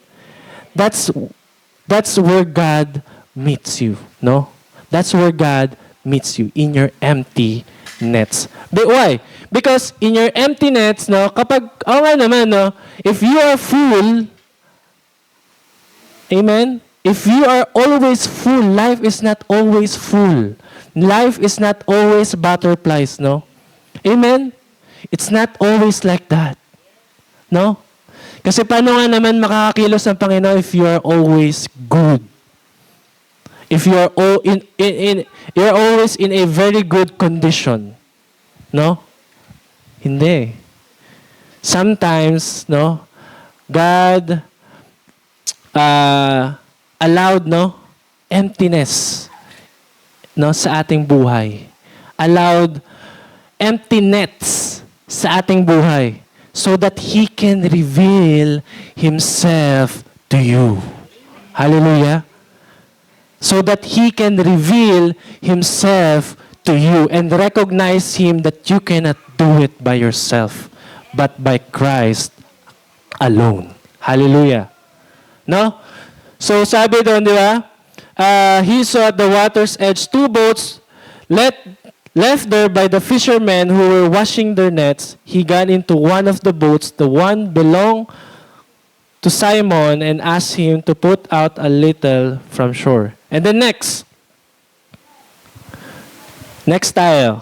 That's where God meets you, no? That's where God meets you, in your empty nets. But why? Because in your empty nets, no, kapag, naman, no, if you are full, amen? If you are always full, life is not always full. Life is not always butterflies, no? Amen? It's not always like that. No? Kasi paano nga naman makakakilos ang Panginoon if you are always good? If you are you're always in a very good condition. No? Hindi. Sometimes, no, God allowed, no, emptiness, no, sa ating buhay. Allowed empty nets sa ating buhay so that He can reveal Himself to you. Hallelujah. So that He can reveal Himself to you and recognize Him that you cannot do it by yourself, but by Christ alone. Hallelujah. No? So sabi doon, di ba? He saw at the water's edge 2 boats left there by the fishermen who were washing their nets. He got into one of the boats, the one belonged to Simon, and asked him to put out a little from shore. And then next tayo.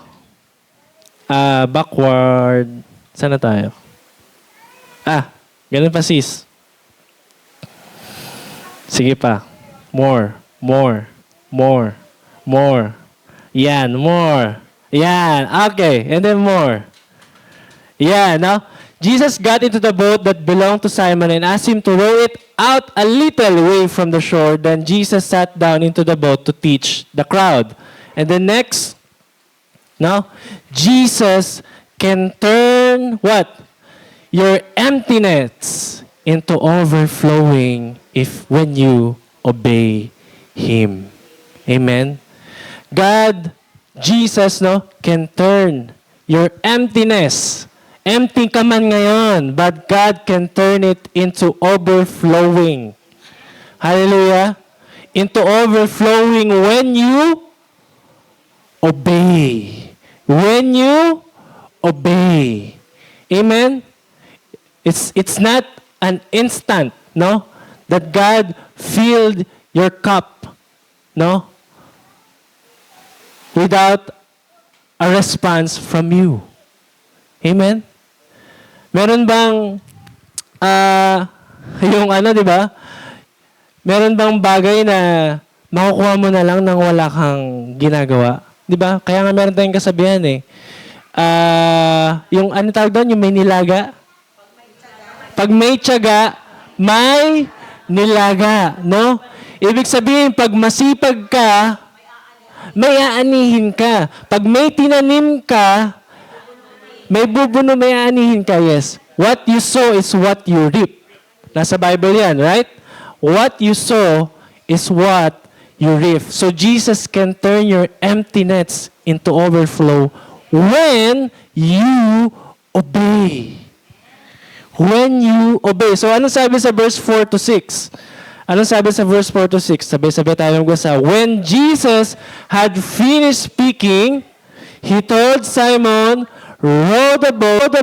Backward. Sana tayo? Ganun pa sis. Sige pa. More. Yan, more. Yan, okay. And then more. Yeah, now, Jesus got into the boat that belonged to Simon and asked him to row it out a little way from the shore. Then Jesus sat down into the boat to teach the crowd. And then next, no, Jesus can turn what? Your emptiness into overflowing when you obey Him. Amen? God, Jesus, no, can turn your emptiness. Empty ka man ngayon, but God can turn it into overflowing. Hallelujah. Into overflowing when you obey. When you obey. Amen? It's not an instant, no? That God filled your cup, no? Without a response from you. Amen? Meron bang, yung di ba? Meron bang bagay na makukuha mo na lang nang wala kang ginagawa? Di ba? Kaya nga meron tayong kasabihan yung tawag doon? Yung may nilaga? Pag may tiyaga, may nilaga. No? Ibig sabihin, pag masipag ka, may aanihin ka. Pag may tinanim ka, may bubuno, may aanihin ka. Yes. What you sow is what you reap. Nasa Bible yan, right? What you sow is what you reap. So Jesus can turn your emptiness into overflow when you obey. When you obey. So anong sabi sa verse 4 to 6? Anong sabi sa verse 4 to 6? Sabi tayo magbasa. When Jesus had finished speaking, He told Simon, row the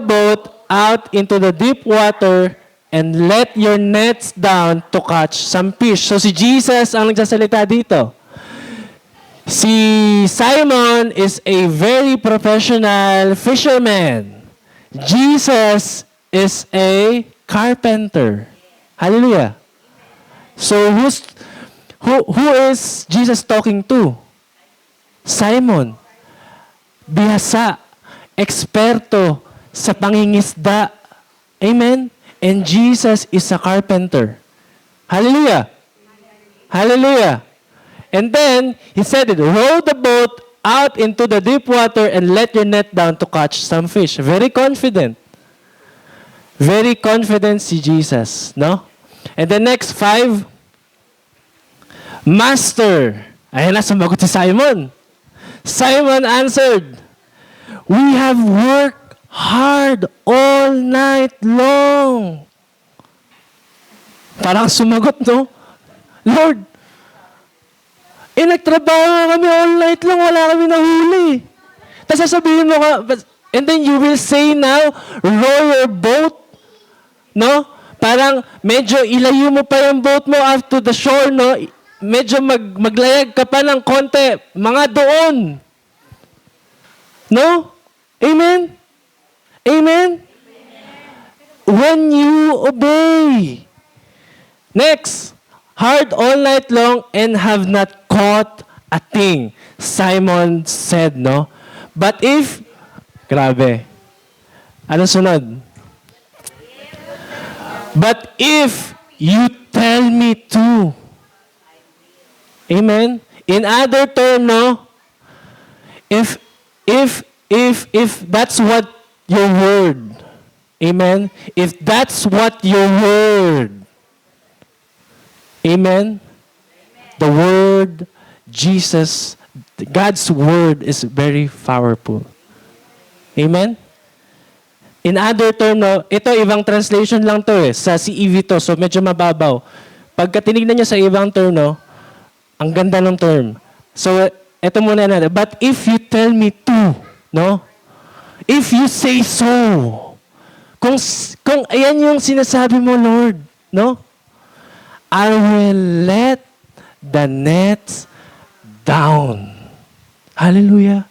boat out into the deep water and let your nets down to catch some fish. So si Jesus ang nagsasalita dito. Si Simon is a very professional fisherman. Jesus is a carpenter. Hallelujah. So who is Jesus talking to? Simon. Bihasa, eksperto sa pangingisda. Amen? And Jesus is a carpenter. Hallelujah. Hallelujah. And then, He said it, row the boat out into the deep water and let your net down to catch some fish. Very confident. Very confident si Jesus, no? And the next 5, Master. Ayan na, sumagot si Simon. Simon answered, we have worked hard all night long. Parang sumagot, no? Lord, nagtrabaho nga kami all night long, wala kami nahuli. Tapos sasabihin mo ka, and then you will say now, row your boat, no? Parang medyo ilayo mo pa yung boat mo up to the shore, no? Medyo maglayag ka pa ng konti, mga doon. No? Amen? Amen? When you obey. Next, hard all night long and have not caught a thing. Simon said, no? But if, grabe. Ano sunod? But if you tell me to. Amen? In other term, no? If that's what your word, amen? If that's what your word, amen? The word, Jesus, God's word is very powerful. Amen? In other term, no, ito ibang translation lang to sa CEV to, so medyo mababaw. Pagka tinignan niyo sa ibang term, no, ang ganda ng term. So, ito muna natin. But if you tell me to, no? If you say so, kung ayan yung sinasabi mo, Lord, no? I will let the nets down. Hallelujah.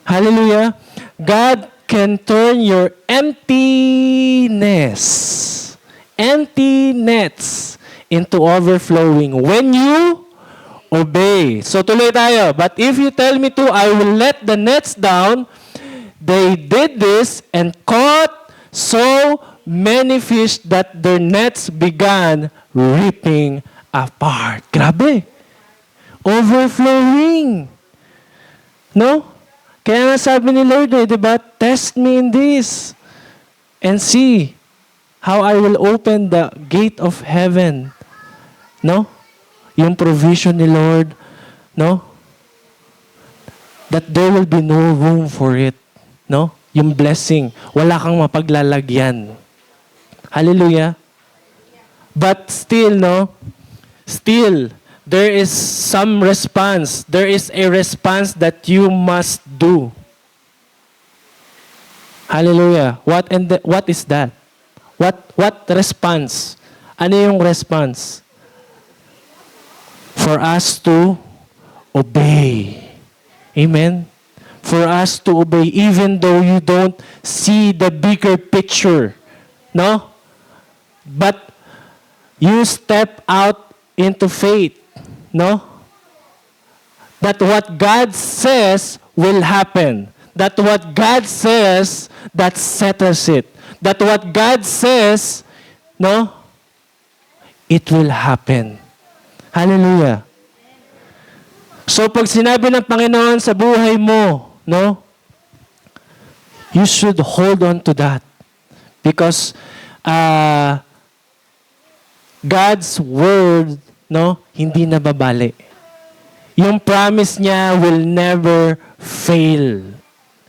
Hallelujah. God can turn your emptiness into overflowing when you obey. So tuloy tayo. But if you tell me to, I will let the nets down. They did this and caught so many fish that their nets began ripping apart. Grabe. Overflowing. No? Kaya nga sabi ni Lord, diba? Test me in this and see how I will open the gate of heaven. No? Yung provision ni Lord, no? That there will be no room for it. No? Yung blessing, wala kang mapaglalagyan. Hallelujah. But still, no? Still, there is some response. There is a response that you must do. Hallelujah. What is that? What response? Ano yung response? For us to obey. Amen? For us to obey even though you don't see the bigger picture. No? But you step out into faith. No? That what God says will happen. That what God says, that settles it. That what God says, no? It will happen. Hallelujah. So pag sinabi ng Panginoon sa buhay mo, no? You should hold on to that. Because God's word, no, hindi nababali. Yung promise niya will never fail.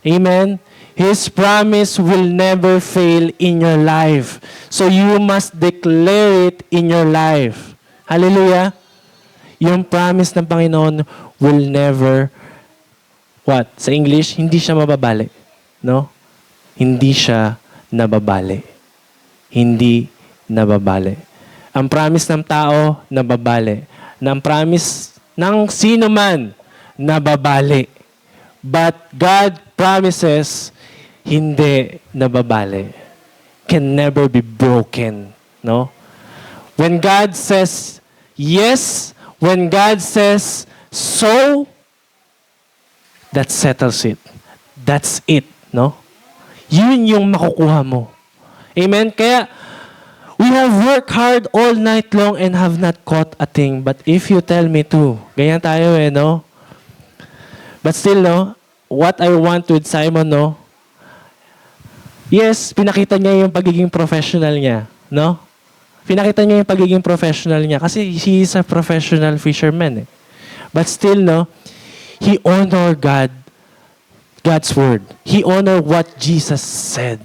Amen? His promise will never fail in your life. So you must declare it in your life. Hallelujah? Yung promise ng Panginoon will never, what? Sa English, hindi siya mababali. No? Hindi siya nababali. Hindi nababali. Ang promise ng tao, nababali. Ang promise ng sino man, nababali. But God promises, hindi nababali. Can never be broken. No? When God says yes, when God says so, that settles it. That's it. No? Yun yung makukuha mo. Amen? Kaya, we have worked hard all night long and have not caught a thing. But if you tell me to, ganyan tayo no? But still, no? What I want with Simon, no? Yes, pinakita niya yung pagiging professional niya, no? Pinakita niya yung pagiging professional niya kasi he is a professional fisherman. But still, no? He honored God's word. He honored what Jesus said.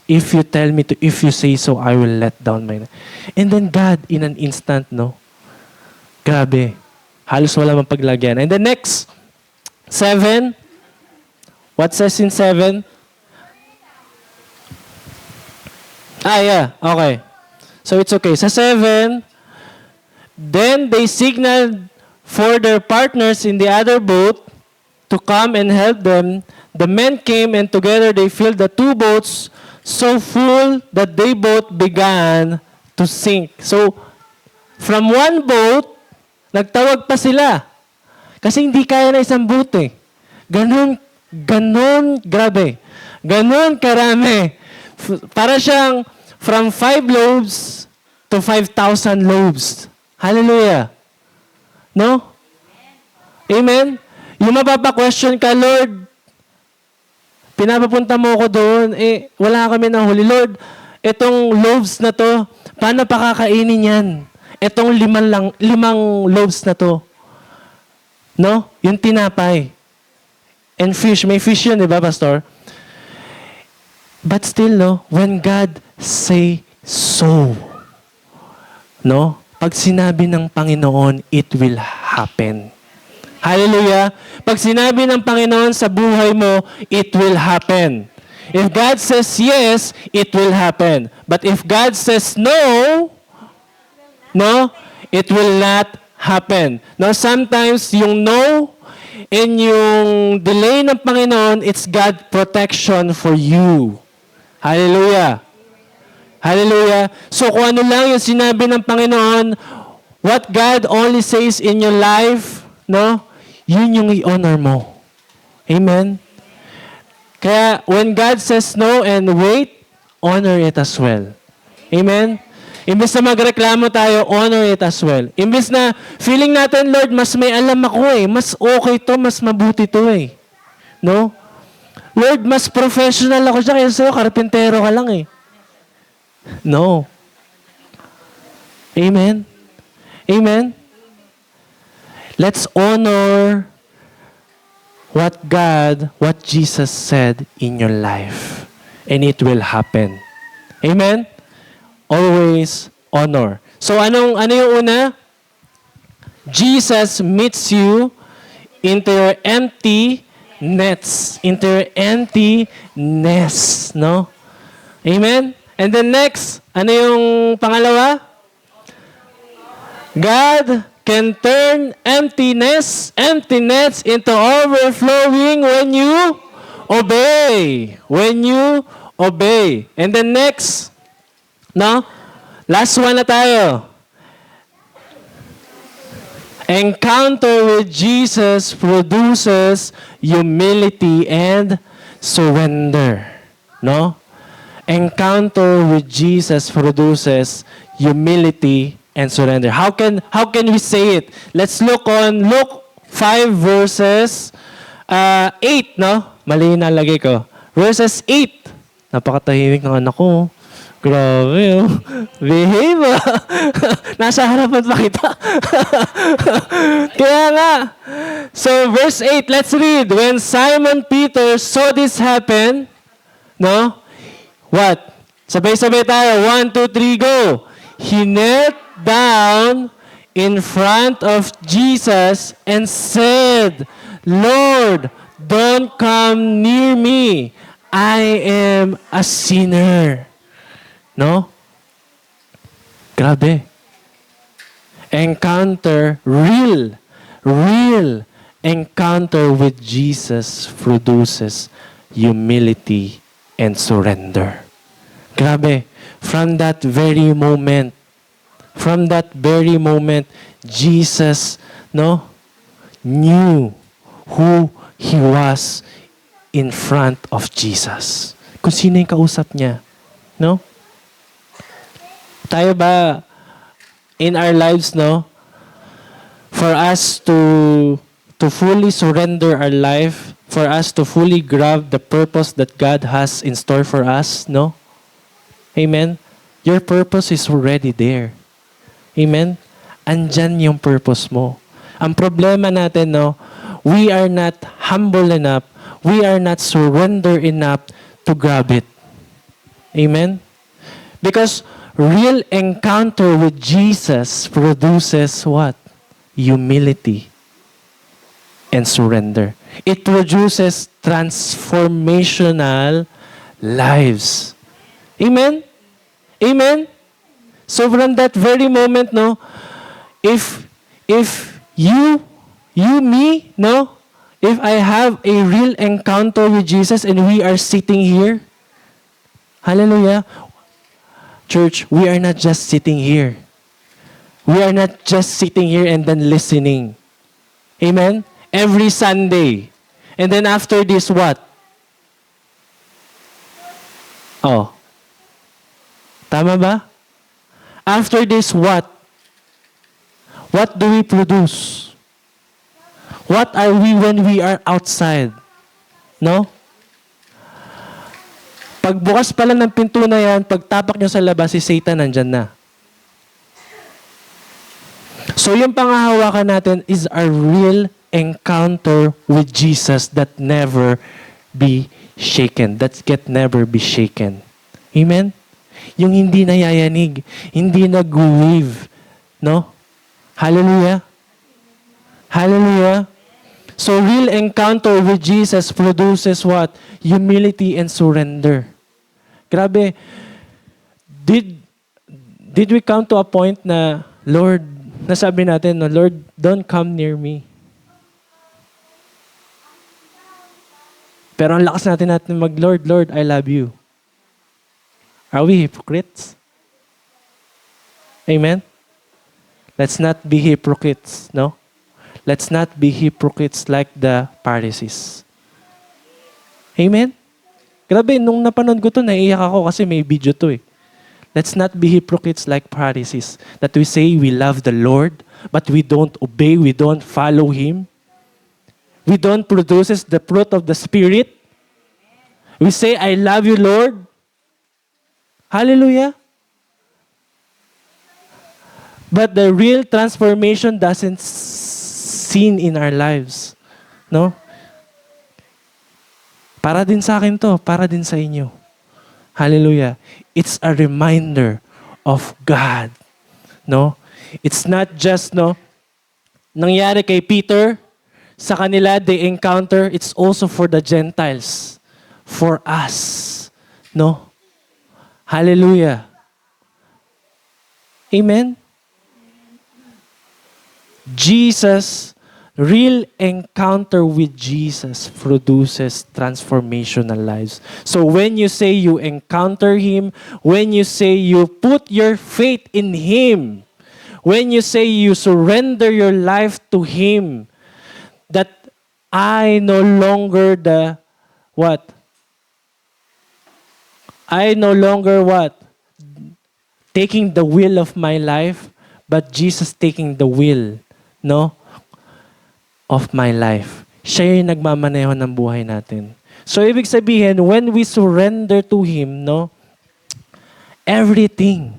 If you tell me to, if you say so, I will let down my net. And then God, in an instant, no? Grabe. Halos wala mang paglagyan. And the next, 7. What says in 7? Yeah. Okay. So it's okay. Sa 7, then they signaled for their partners in the other boat to come and help them. the men came and together they filled the two boats so full that they both began to sink. So, from one boat, nagtawag pa sila. Kasi hindi kaya na isang boat eh. Ganon, grabe. Ganon karami. Para siyang from 5 loaves to 5,000 loaves. Hallelujah. No? Amen? Yung mapapa-question ka, Lord, pinapapunta mo ako doon, wala kami nahuli. Lord, itong loaves na to, paano pakakainin yan? Itong 5 loaves na to. No? Yung tinapay. And fish. May fish yun, di ba, Pastor? But still, no? When God say so, no? Pag sinabi ng Panginoon, it will happen. Hallelujah. Pag sinabi ng Panginoon sa buhay mo, it will happen. If God says yes, it will happen. But if God says no, it will not happen. No, sometimes yung no and yung delay ng Panginoon, it's God protection for you. Hallelujah. Hallelujah. So kung ano lang yung sinabi ng Panginoon, what God only says in your life, no? Yun yung i-honor mo. Amen? Kaya, when God says no and wait, honor it as well. Amen? Imbes na magreklamo tayo, honor it as well. Imbes na feeling natin, Lord, mas may alam ako eh. Mas okay to, mas mabuti to eh. No? Lord, mas professional ako siya kaysa sa'yo, karpintero ka lang eh. No. Amen? Amen? Let's honor what Jesus said in your life. And it will happen. Amen? Always honor. So ano yung una? Jesus meets you into your empty nets. Into your empty nest. No? Amen? And then next, ano yung pangalawa? God can turn empty nets into overflowing when you obey. When you obey. And then next, no? Last one na tayo. Encounter with Jesus produces humility and surrender. No? Encounter with Jesus produces humility and surrender. How can we say it? Let's look on Luke 5 verses 8, no? Mali na lagay ko. Verses 8. Napakatahimik ng anak ko. Grabe, oh. Behave, ah. Nasa harapan pa kita. Kaya nga. So, verse 8, let's read. When Simon Peter saw this happen, no? What? Sabay-sabay tayo. 1, 2, 3, go. He knelt down in front of Jesus and said, Lord, don't come near me. I am a sinner. No? Grabe. Encounter, real encounter with Jesus produces humility and surrender. Grabe. From that very moment, Jesus, no, knew who he was in front of Jesus. Kung sino yung kausap niya. No? Tayo ba, in our lives, no, for us to fully surrender our life, for us to fully grab the purpose that God has in store for us, no? Amen? Your purpose is already there. Amen? Andyan yung purpose mo. Ang problema natin, no, we are not humble enough, we are not surrender enough to grab it. Amen? Because real encounter with Jesus produces what? Humility and surrender. It produces transformational lives. Amen? Amen? So from that very moment, no, if you, me, no, If I have a real encounter with Jesus and we are sitting here, hallelujah, church, we are not just sitting here. We are not just sitting here and then listening. Amen? Every Sunday. And then after this, what? Oh. Tama ba? After this, what? What do we produce? What are we when we are outside? No? Pagbukas pa lang ng pinto na yan, pagtapak nyo sa labas, si Satan nandyan na. So yung pangahawakan natin is a real encounter with Jesus that never be shaken. That can never be shaken. Amen? Yung hindi nayayanig, hindi nag-wave. No? Hallelujah? Hallelujah? So real encounter with Jesus produces what? Humility and surrender. Grabe. Did we come to a point na, Lord, nasabi natin, no, Lord, don't come near me. Pero ang lakas natin mag-Lord, Lord, I love you. Are we hypocrites? Amen? Let's not be hypocrites, no? Let's not be hypocrites like the Pharisees. Amen? Grabe, nung napanood ko to, naiiyak ako kasi may video to eh. Let's not be hypocrites like Pharisees. That we say we love the Lord, but we don't obey, we don't follow Him. We don't produce the fruit of the Spirit. We say, I love you, Lord. Hallelujah. But the real transformation doesn't seen in our lives. No? Para din sa akin to, para din sa inyo. Hallelujah. It's a reminder of God. No? It's not just, no, nangyari kay Peter, sa kanila they encounter, it's also for the Gentiles. For us. No? Hallelujah. Amen? Jesus, real encounter with Jesus produces transformational lives. So when you say you encounter Him, when you say you put your faith in Him, when you say you surrender your life to Him, that I no longer what? I no longer what? Taking the will of my life, but Jesus taking the will, no? Of my life. Siya yung nagmamaneho ng buhay natin. So, ibig sabihin, when we surrender to Him, no? Everything.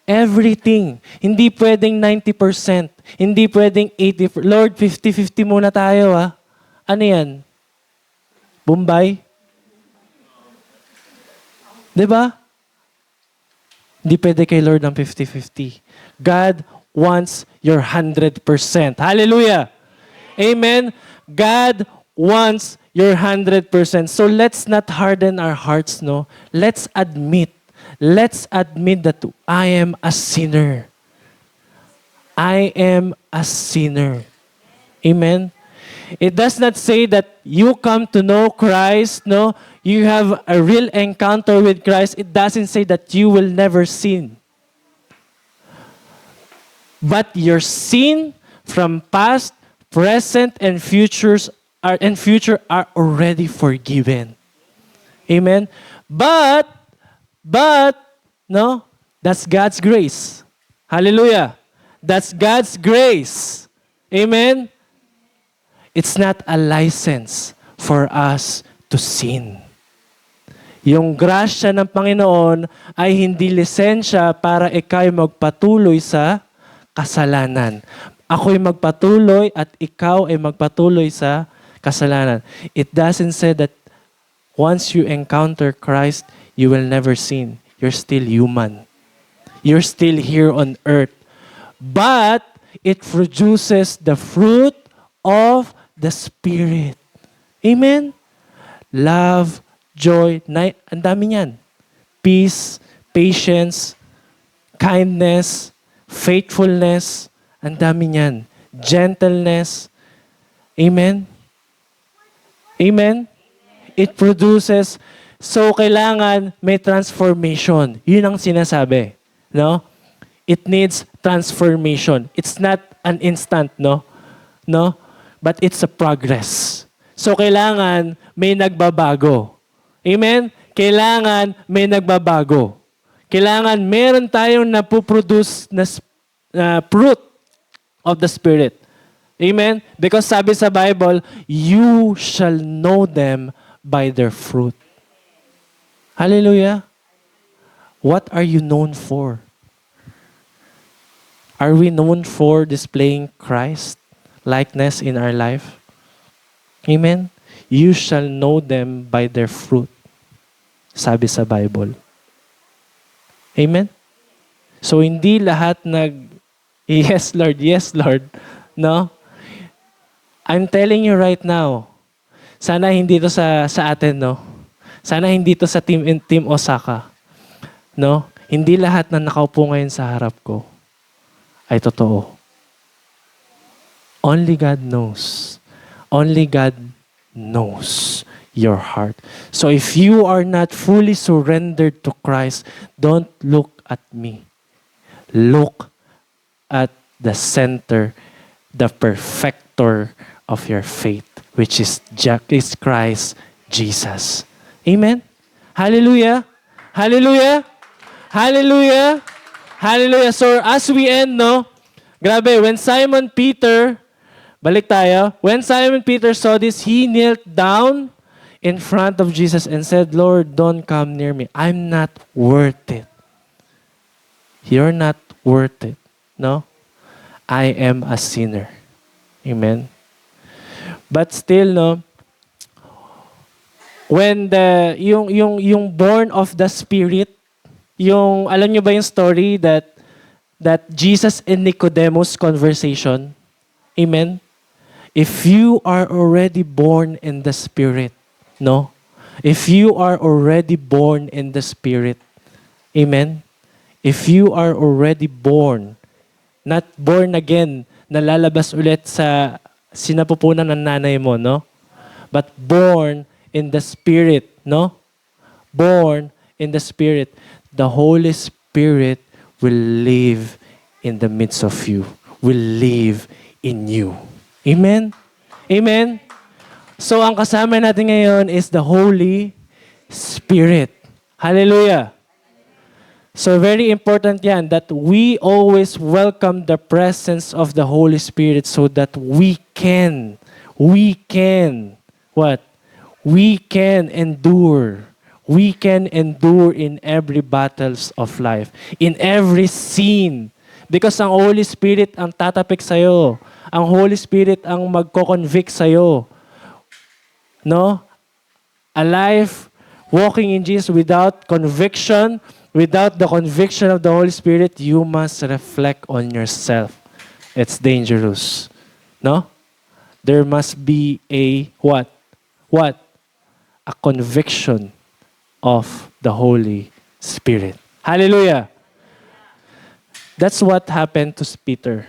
Hindi pwedeng 90%. Hindi pwedeng 80%. Lord, 50-50 muna tayo, ha? Ano yan? Bombay? Diba? Hindi pwede kay Lord ang 50-50. God wants your 100%. Hallelujah! Amen? God wants your 100%. So let's not harden our hearts, no? Let's admit that I am a sinner. I am a sinner. Amen? It does not say that you come to know Christ, no? You have a real encounter with Christ. It doesn't say that you will never sin. But your sin from past, present, and future are already forgiven. Amen? But, no? That's God's grace. Hallelujah. That's God's grace. Amen? It's not a license for us to sin. Yung grasya ng Panginoon ay hindi lisensya para ikaw magpatuloy sa kasalanan. Ako'y magpatuloy at ikaw ay magpatuloy sa kasalanan. It doesn't say that once you encounter Christ, you will never sin. You're still human. You're still here on earth. But it produces the fruit of the Spirit. Amen? Love, joy, ang dami niyan. Peace, patience, kindness, faithfulness, ang dami niyan. Gentleness. Amen? Amen? It produces, so kailangan may transformation. Yun ang sinasabi. No? It needs transformation. It's not an instant, no? No? But it's a progress. So kailangan may nagbabago. Amen? Kailangan may nagbabago. Kailangan meron tayong napuproduce na fruit of the Spirit. Amen? Because sabi sa Bible, you shall know them by their fruit. Hallelujah. What are you known for? Are we known for displaying Christ likeness in our life? Amen? You shall know them by their fruit. Sabi sa Bible. Amen? So hindi lahat yes Lord, no? I'm telling you right now, sana hindi to sa atin, no? Sana hindi to sa Team Osaka. No? Hindi lahat na nakaupo ngayon sa harap ko ay totoo. Only God knows. Only God knows your heart. So if you are not fully surrendered to Christ, don't look at me. Look at the center, the perfecter of your faith, which is Christ Jesus. Amen? Hallelujah! Hallelujah! Hallelujah! Hallelujah! So as we end, no? Grabe, when Simon Peter, balik tayo, when Simon Peter saw this, he knelt down in front of Jesus and said, Lord, don't come near me. I'm not worth it. You're not worth it. No? I am a sinner. Amen? But still, no, when yung born of the Spirit, yung, alam nyo ba yung story that Jesus and Nicodemus conversation? Amen? If you are already born in the Spirit, no? If you are already born in the Spirit, amen? If you are already born, not born again, nalalabas ulit sa sinapupunan ng nanay mo, no? But born in the Spirit, no? Born in the Spirit. The Holy Spirit will live in the midst of you, will live in you. Amen? Amen? So, ang kasama natin ngayon is the Holy Spirit. Hallelujah! So, very important yan that we always welcome the presence of the Holy Spirit so that we can, what? We can endure. We can endure in every battles of life, in every scene. Because ang Holy Spirit ang tatapik sa'yo. Ang Holy Spirit ang magko-convict sa'yo. No? A life walking in Jesus without conviction, without the conviction of the Holy Spirit, you must reflect on yourself. It's dangerous. No? There must be a what? What? A conviction of the Holy Spirit. Hallelujah. That's what happened to Peter.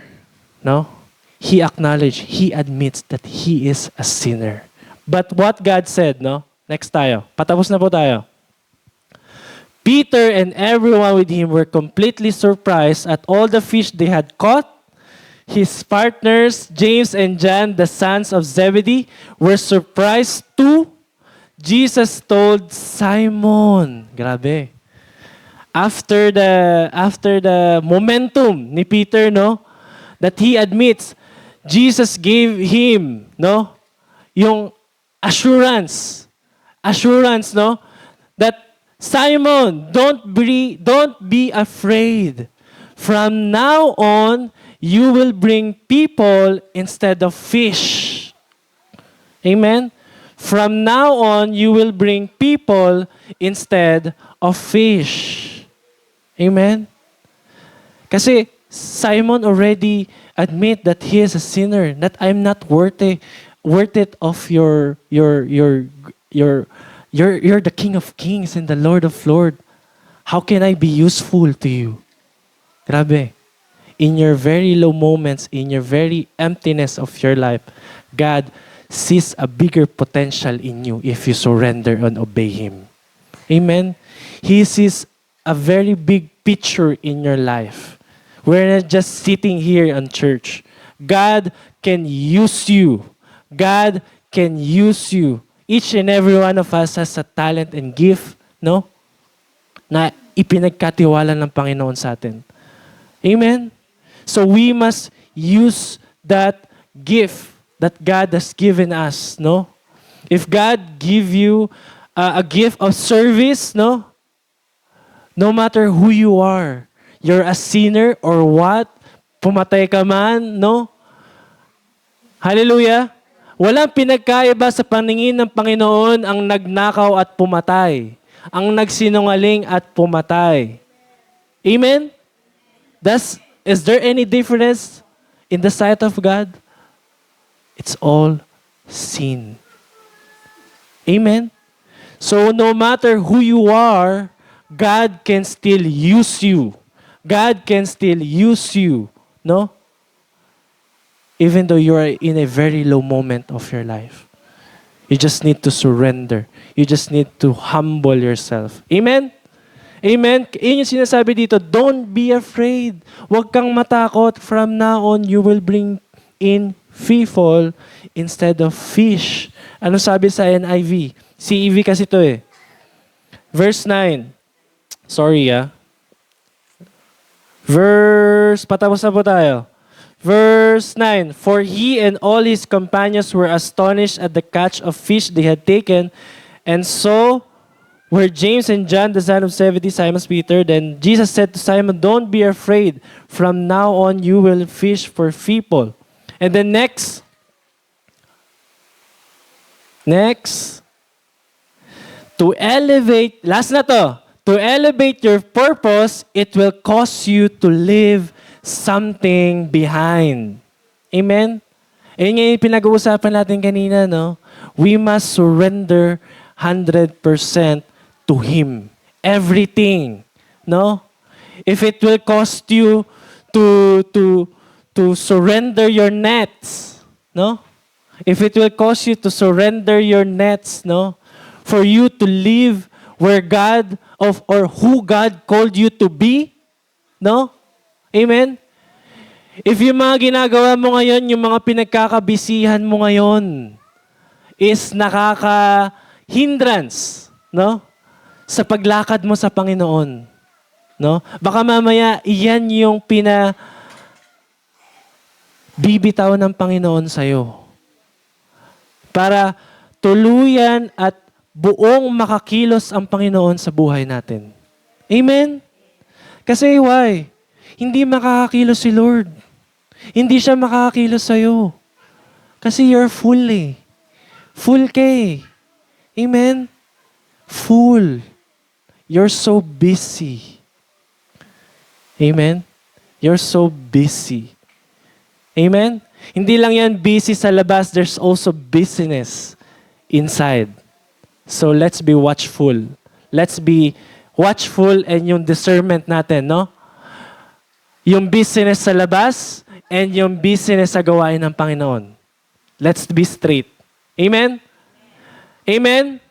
No? He acknowledged, he admits that he is a sinner. But what God said, no? Next tayo. Patapos na po tayo. Peter and everyone with him were completely surprised at all the fish they had caught. His partners, James and John, the sons of Zebedee, were surprised too. Jesus told Simon, grabe, after the momentum ni Peter, no, that he admits, Jesus gave him, no, yung assurance, no, that Simon, don't be afraid. From now on, you will bring people instead of fish. Amen? From now on, you will bring people instead of fish. Amen? Kasi Simon already admit that he is a sinner, that I'm not worth it of you're the King of Kings and the Lord of Lords. How can I be useful to you? Grabe. In your very low moments, in your very emptiness of your life, God sees a bigger potential in you if you surrender and obey Him. Amen? He sees a very big picture in your life. We're not just sitting here in church. God can use you. God can use you. Each and every one of us has a talent and gift, no? Na ipinagkatiwala ng Panginoon sa atin. Amen? So we must use that gift that God has given us, no? If God give you a gift of service, no? No matter who you are, you're a sinner or what, pumatay ka man, no? Hallelujah! Walang pinagkaiba sa paningin ng Panginoon ang nagnakaw at pumatay, ang nagsinungaling at pumatay. Amen? Is there any difference in the sight of God? It's all sin. Amen? So no matter who you are, God can still use you. God can still use you. No? Even though you are in a very low moment of your life. You just need to surrender. You just need to humble yourself. Amen? Amen? Yun yung sinasabi dito, don't be afraid. Huwag kang matakot. From now on, you will bring in people instead of fish. Ano sabi sa NIV? CEV kasi to eh. Verse 9. Sorry patapos na po tayo. Verse 9, for he and all his companions were astonished at the catch of fish they had taken, and so were James and John, the son of Zebedee, Simon Peter. Then Jesus said to Simon, don't be afraid. From now on, you will fish for people. And then next, to elevate, last na to elevate your purpose, it will cause you to leave something behind. Amen? Ayun nga yung pinag-uusapan natin kanina, no? We must surrender 100% to Him. Everything. No? If it will cost you to surrender your nets, no? If it will cost you to surrender your nets, no? For you to live where God or who God called you to be, no? Amen? If yung mga ginagawa mo ngayon, yung mga pinagkakabisihan mo ngayon, is nakaka-hindrance, no? Sa paglakad mo sa Panginoon. No? Baka mamaya, iyan yung bibitaw ng Panginoon sa'yo. Para tuluyan at buong makakilos ang Panginoon sa buhay natin. Amen? Kasi why? Hindi makakakilos si Lord. Hindi siya makakakilos sa'yo. Kasi you're full eh. Full ka eh. Amen? Full. You're so busy. Amen? You're so busy. Amen? Hindi lang yan busy sa labas, there's also busyness inside. So let's be watchful. Let's be watchful and yung discernment natin, no? Yung business sa labas and yung business sa gawain ng Panginoon. Let's be straight. Amen? Amen?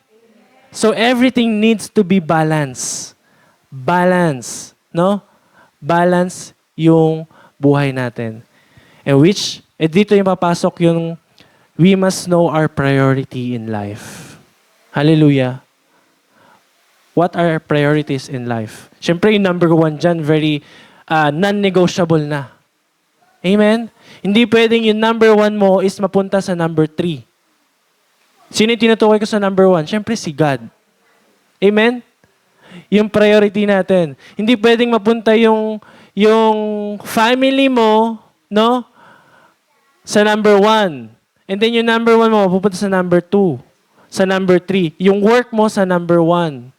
So everything needs to be balanced. Balance, no? Balance yung buhay natin. And dito yung papasok yung we must know our priority in life. Hallelujah. What are our priorities in life? Siyempre yung number one dyan, very non-negotiable na. Amen? Hindi pwedeng yung number one mo is mapunta sa number 3. Sino yung tinutukoy ko sa number 1? Siyempre si God. Amen? Yung priority natin. Hindi pwedeng mapunta yung family mo, no? Sa number 1. And then yung number 1 mo, pupunta sa number 2. Sa number 3. Yung work mo sa number 1.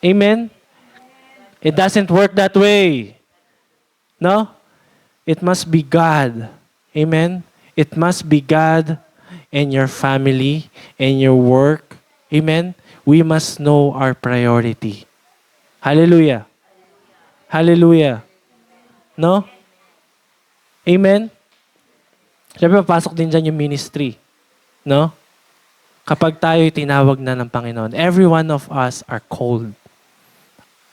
Amen? It doesn't work that way. No? It must be God. Amen? It must be God and your family and your work. Amen? We must know our priority. Hallelujah. Hallelujah. No? Amen? Siyempre, papasok din dyan yung ministry. No? Kapag tayo'y tinawag na ng Panginoon, every one of us are called.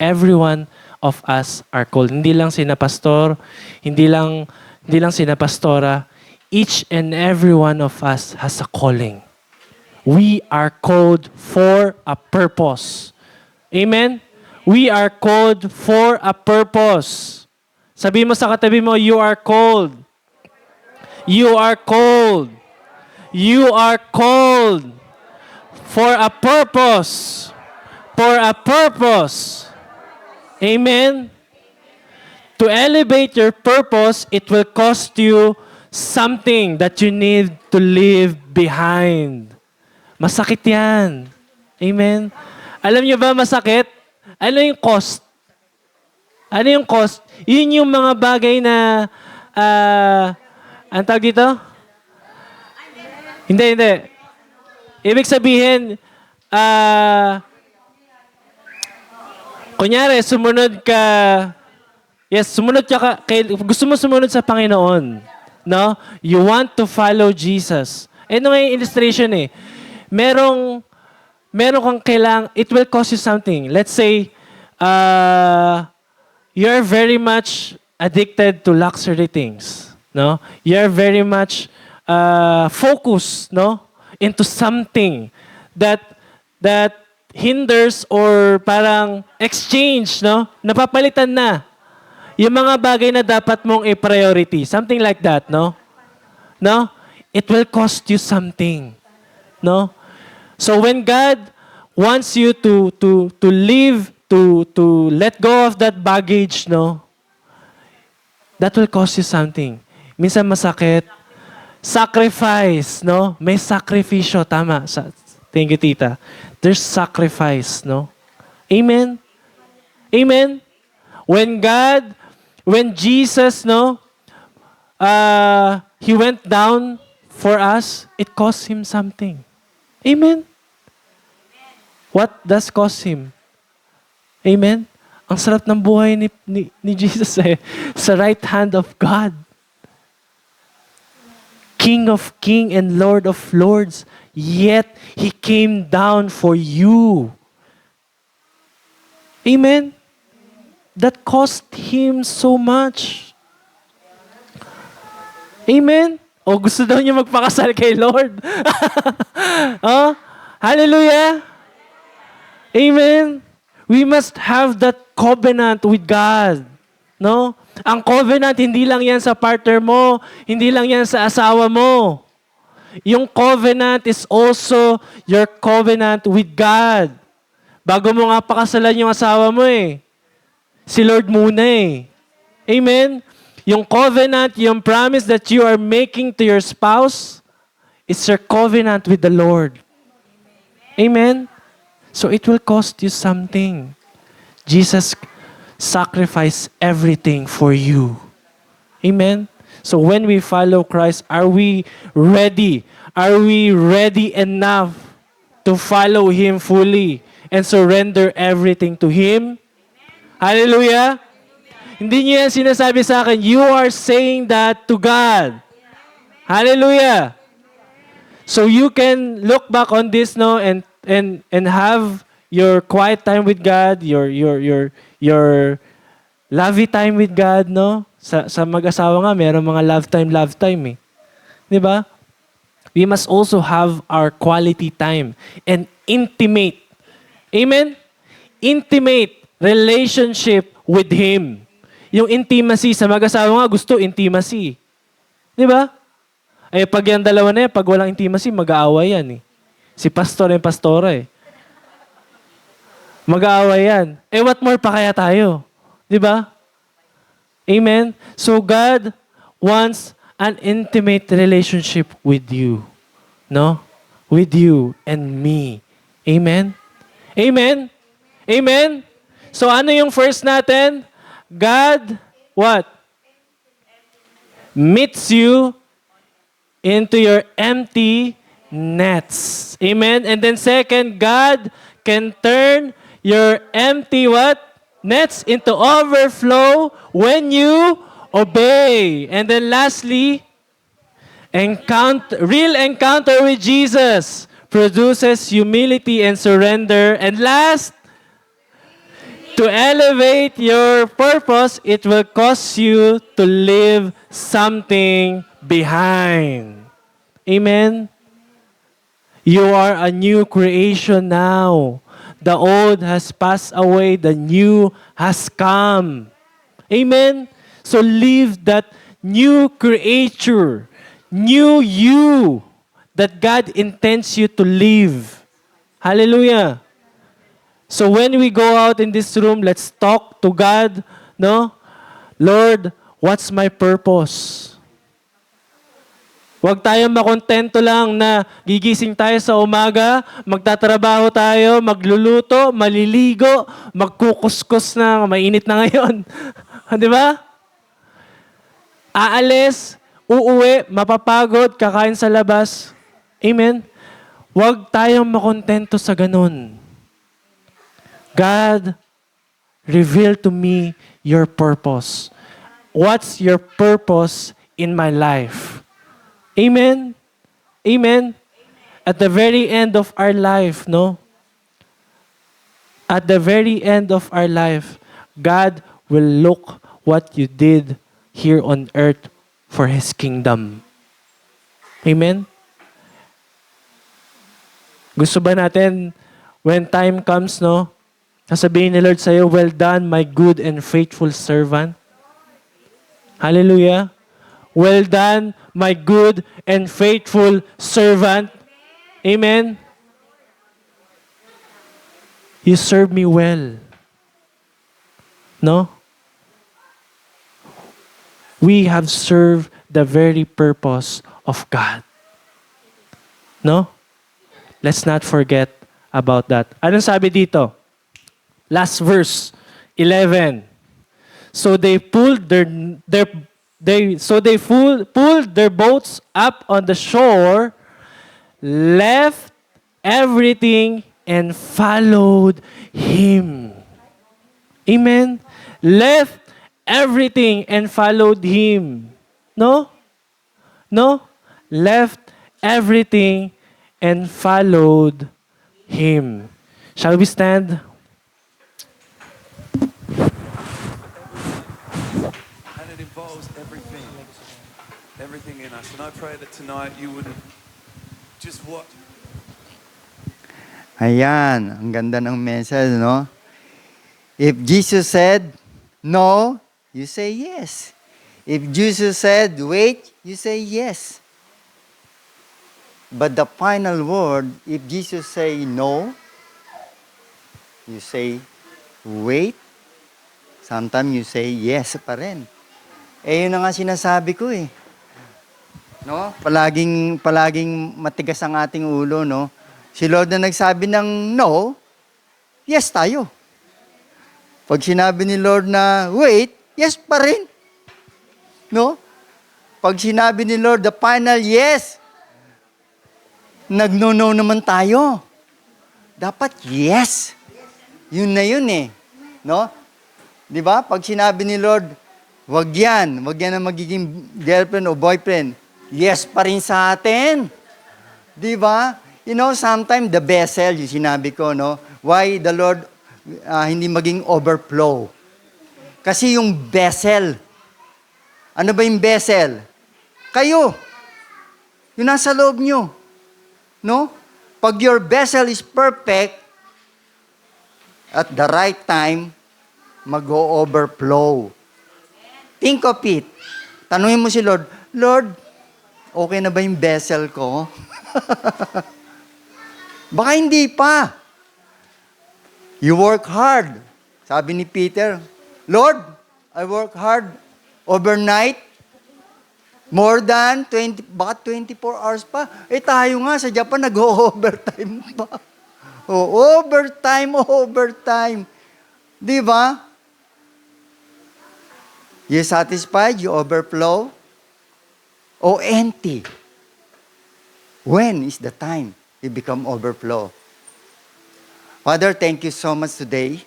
Every one of us are called. Hindi lang sina pastor, hindi lang sina pastora. Each and every one of us has a calling. We are called for a purpose. Amen? We are called for a purpose. Sabi mo sa katabi mo, you are called. You are called. You are called for a purpose. For a purpose. Amen? To elevate your purpose, it will cost you something that you need to leave behind. Masakit yan. Amen? Alam niyo ba masakit? Ano yung cost? Ano yung cost? Yun yung mga bagay na, ang tawag dito? Hindi. Ibig sabihin, kunyari, sumunod ka gusto mo sumunod sa Panginoon. No? You want to follow Jesus. Ano nga yung illustration eh. Meron kang kailangan, it will cost you something. Let's say, you're very much addicted to luxury things. No? You're very much focused, no, into something that hinders or parang exchange, no? Napapalitan na yung mga bagay na dapat mong i-priority. Something like that, no? No? It will cost you something. No? So when God wants you to live, to let go of that baggage, no? That will cost you something. Minsan masakit. Sacrifice, no? May sakripisyo, tama. Thank you, tita. There's sacrifice, no? Amen? Amen? When Jesus, no, He went down for us, it cost Him something. Amen? What does cost Him? Amen? Ang sarap ng buhay ni Jesus eh. Sa right hand of God. King of Kings and Lord of Lords. Yet, He came down for you. Amen? That cost Him so much. Amen? O gusto daw niya magpakasal kay Lord. Oh, hallelujah. Amen. We must have that covenant with God. No? Ang covenant, hindi lang yan sa partner mo, hindi lang yan sa asawa mo. Yung covenant is also your covenant with God. Bago mo nga pakasalan yung asawa mo eh. Si Lord muna eh. Amen? Yung covenant, yung promise that you are making to your spouse, is your covenant with the Lord. Amen? So it will cost you something. Jesus sacrificed everything for you. Amen? So when we follow Christ, are we ready? Are we ready enough to follow Him fully and surrender everything to Him? Hallelujah? Hindi niyo yan sinasabi sa akin. You are saying that to God. Hallelujah. So you can look back on this, no, and have your quiet time with God, your lovey time with God, no? Sa mag-asawa nga, meron mga love time eh. 'Di ba? We must also have our quality time and intimate. Amen? Intimate relationship with Him. Yung intimacy, sa mag-asawa nga, gusto intimacy. Di ba? Eh, pag yan dalawa na yan, pag walang intimacy, mag-aaway yan eh. Si pastor and pastora eh. Mag-aaway yan. Eh, what more pa kaya tayo? Di ba? Amen? So, God wants an intimate relationship with you. No? With you and me. Amen? Amen? Amen? So, ano yung first natin? God, what? Meets you into your empty nets. Amen? And then second, God can turn your empty what? Nets into overflow when you obey. And then lastly, Real encounter with Jesus produces humility and surrender. And last, to elevate your purpose, it will cause you to leave something behind. Amen? You are a new creation now. The old has passed away, the new has come. Amen? So leave that new creature, new you that God intends you to live. Hallelujah. So when we go out in this room, let's talk to God, no? Lord, what's my purpose? Huwag tayong makontento lang na gigising tayo sa umaga, magtatrabaho tayo, magluluto, maliligo, magkukuskus na, mainit na ngayon. Di ba? Aalis, uuwi, mapapagod, kakain sa labas. Amen? Huwag tayong makontento sa ganun. God, reveal to me your purpose. What's your purpose in my life? Amen? Amen? At the very end of our life, no? At the very end of our life, God will look what you did here on earth for His kingdom. Amen? Gusto ba natin, when time comes, no? Sasabihin ni Lord sa'yo, well done, my good and faithful servant. Hallelujah. Well done, my good and faithful servant. Amen. You serve me well. No? We have served the very purpose of God. No? Let's not forget about that. Anong sabi dito? Last verse, 11. So they pulled pulled their boats up on the shore, left everything, and followed Him. Amen? Left everything and followed Him. No? No? Left everything and followed Him. Shall we stand? And it involves everything in us. And I pray that tonight you would just what? Ayan, ang ganda ng message, no? If Jesus said no, you say yes. If Jesus said wait, you say yes. But the final word, if Jesus say no, you say wait. Sometimes you say yes pa rin. Eh, yun na nga sinasabi ko eh. No? Palaging matigas ang ating ulo, no? Si Lord na nagsabi ng no, yes tayo. Pag sinabi ni Lord na wait, yes pa rin. No? Pag sinabi ni Lord the final yes, nagno-no naman tayo. Dapat yes. Yun na yun eh. No? Di ba? Pag sinabi ni Lord, wag yan ang magiging girlfriend o boyfriend. Yes pa rin sa atin. Di ba? You know, sometimes the vessel, yung sinabi ko, no? Why the Lord hindi maging overflow? Kasi yung vessel, ano ba yung vessel? Kayo. Yung nasa loob nyo. No? Pag your vessel is perfect, at the right time, mag-overflow. Think of it. Tanungin mo si Lord, Lord, okay na ba yung vessel ko? Baka hindi pa. You work hard. Sabi ni Peter, Lord, I work hard overnight. More than 24 hours pa. Eh tayo nga sa Japan, nag-overtime pa. Oh, overtime. Di ba? You satisfied, you overflow, o empty. When is the time you become overflow? Father, thank you so much today.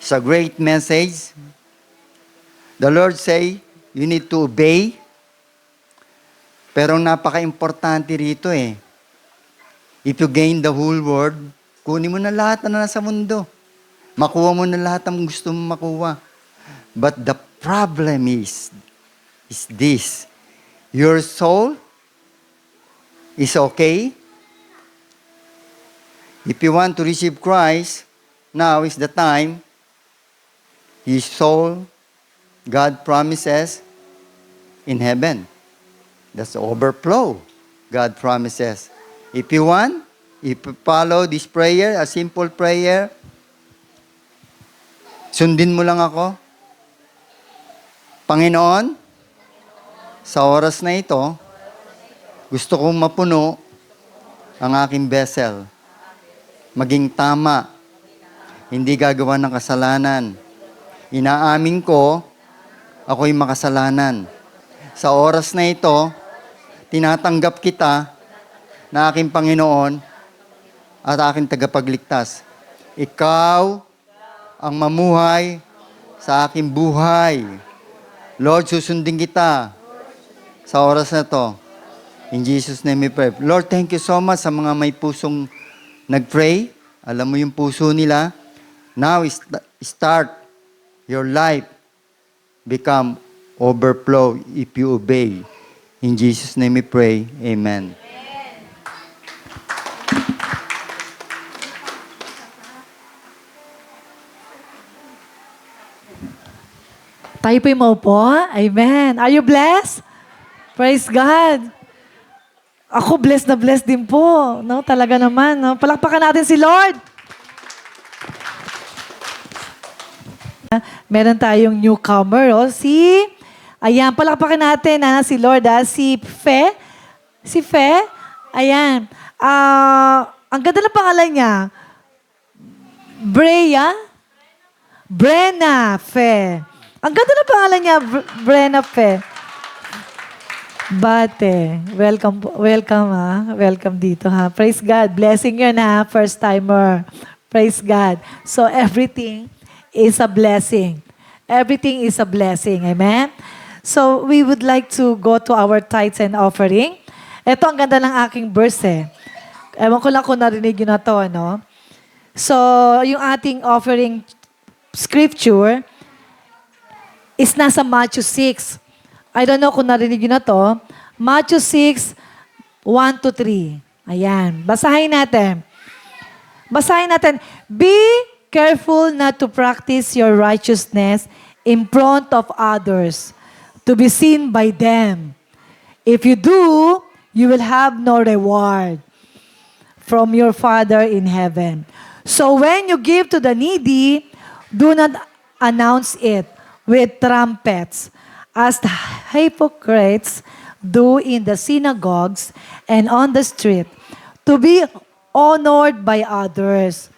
It's a great message. The Lord say, you need to obey. Pero ang napaka-importante rito eh. If you gain the whole world, kunin mo na lahat na nasa mundo. Makuha mo na lahat ang gusto mo makuha. But the problem is this. Your soul is okay. If you want to receive Christ, now is the time. His soul, God promises in heaven. That's overflow. God promises. If you want, if you follow this prayer, a simple prayer, sundin mo lang ako. Panginoon, sa oras na ito, gusto kong mapuno ang aking vessel. Maging tama. Hindi gagawa ng kasalanan. Inaamin ko, ako'y makasalanan. Sa oras na ito, tinatanggap kita na aking Panginoon at aking tagapagligtas. Ikaw ang mamuhay sa aking buhay. Lord, susundin kita sa oras na to. In Jesus' name we pray. Lord, thank you so much sa mga may pusong nag-pray. Alam mo yung puso nila. Now, start your life become overflow if you obey. In Jesus' name we pray. Amen. Tayo po'y maupo. Amen. Are you blessed? Praise God. Ako blessed na blessed din po. No, talaga naman. No? Palakpakan natin si Lord. Meron tayong newcomer. Oh. Ayan, palakpakan natin si Lord. Si Fe. Si Fe. Ayan. Ang ganda ng pangalan niya. Brenna Fe. Ang ganda ng pangalan niya, Brenna Fe. Bate. Welcome ha. Welcome dito ha. Praise God. Blessing yun ha. First timer. Praise God. So everything is a blessing. Everything is a blessing. Amen? So we would like to go to our tithes and offering. Ito ang ganda ng aking verse eh. Ewan ko lang kung narinig yun na to, no? So, yung ating offering scripture is nasa Matthew 6. I don't know kung narinig yun na to. Matthew 6, 1-3. Ayan. Basahin natin. Basahin natin. Be careful not to practice your righteousness in front of others, to be seen by them. If you do, you will have no reward from your Father in heaven. So when you give to the needy, do not announce it with trumpets, as the hypocrites do in the synagogues and on the street, to be honored by others.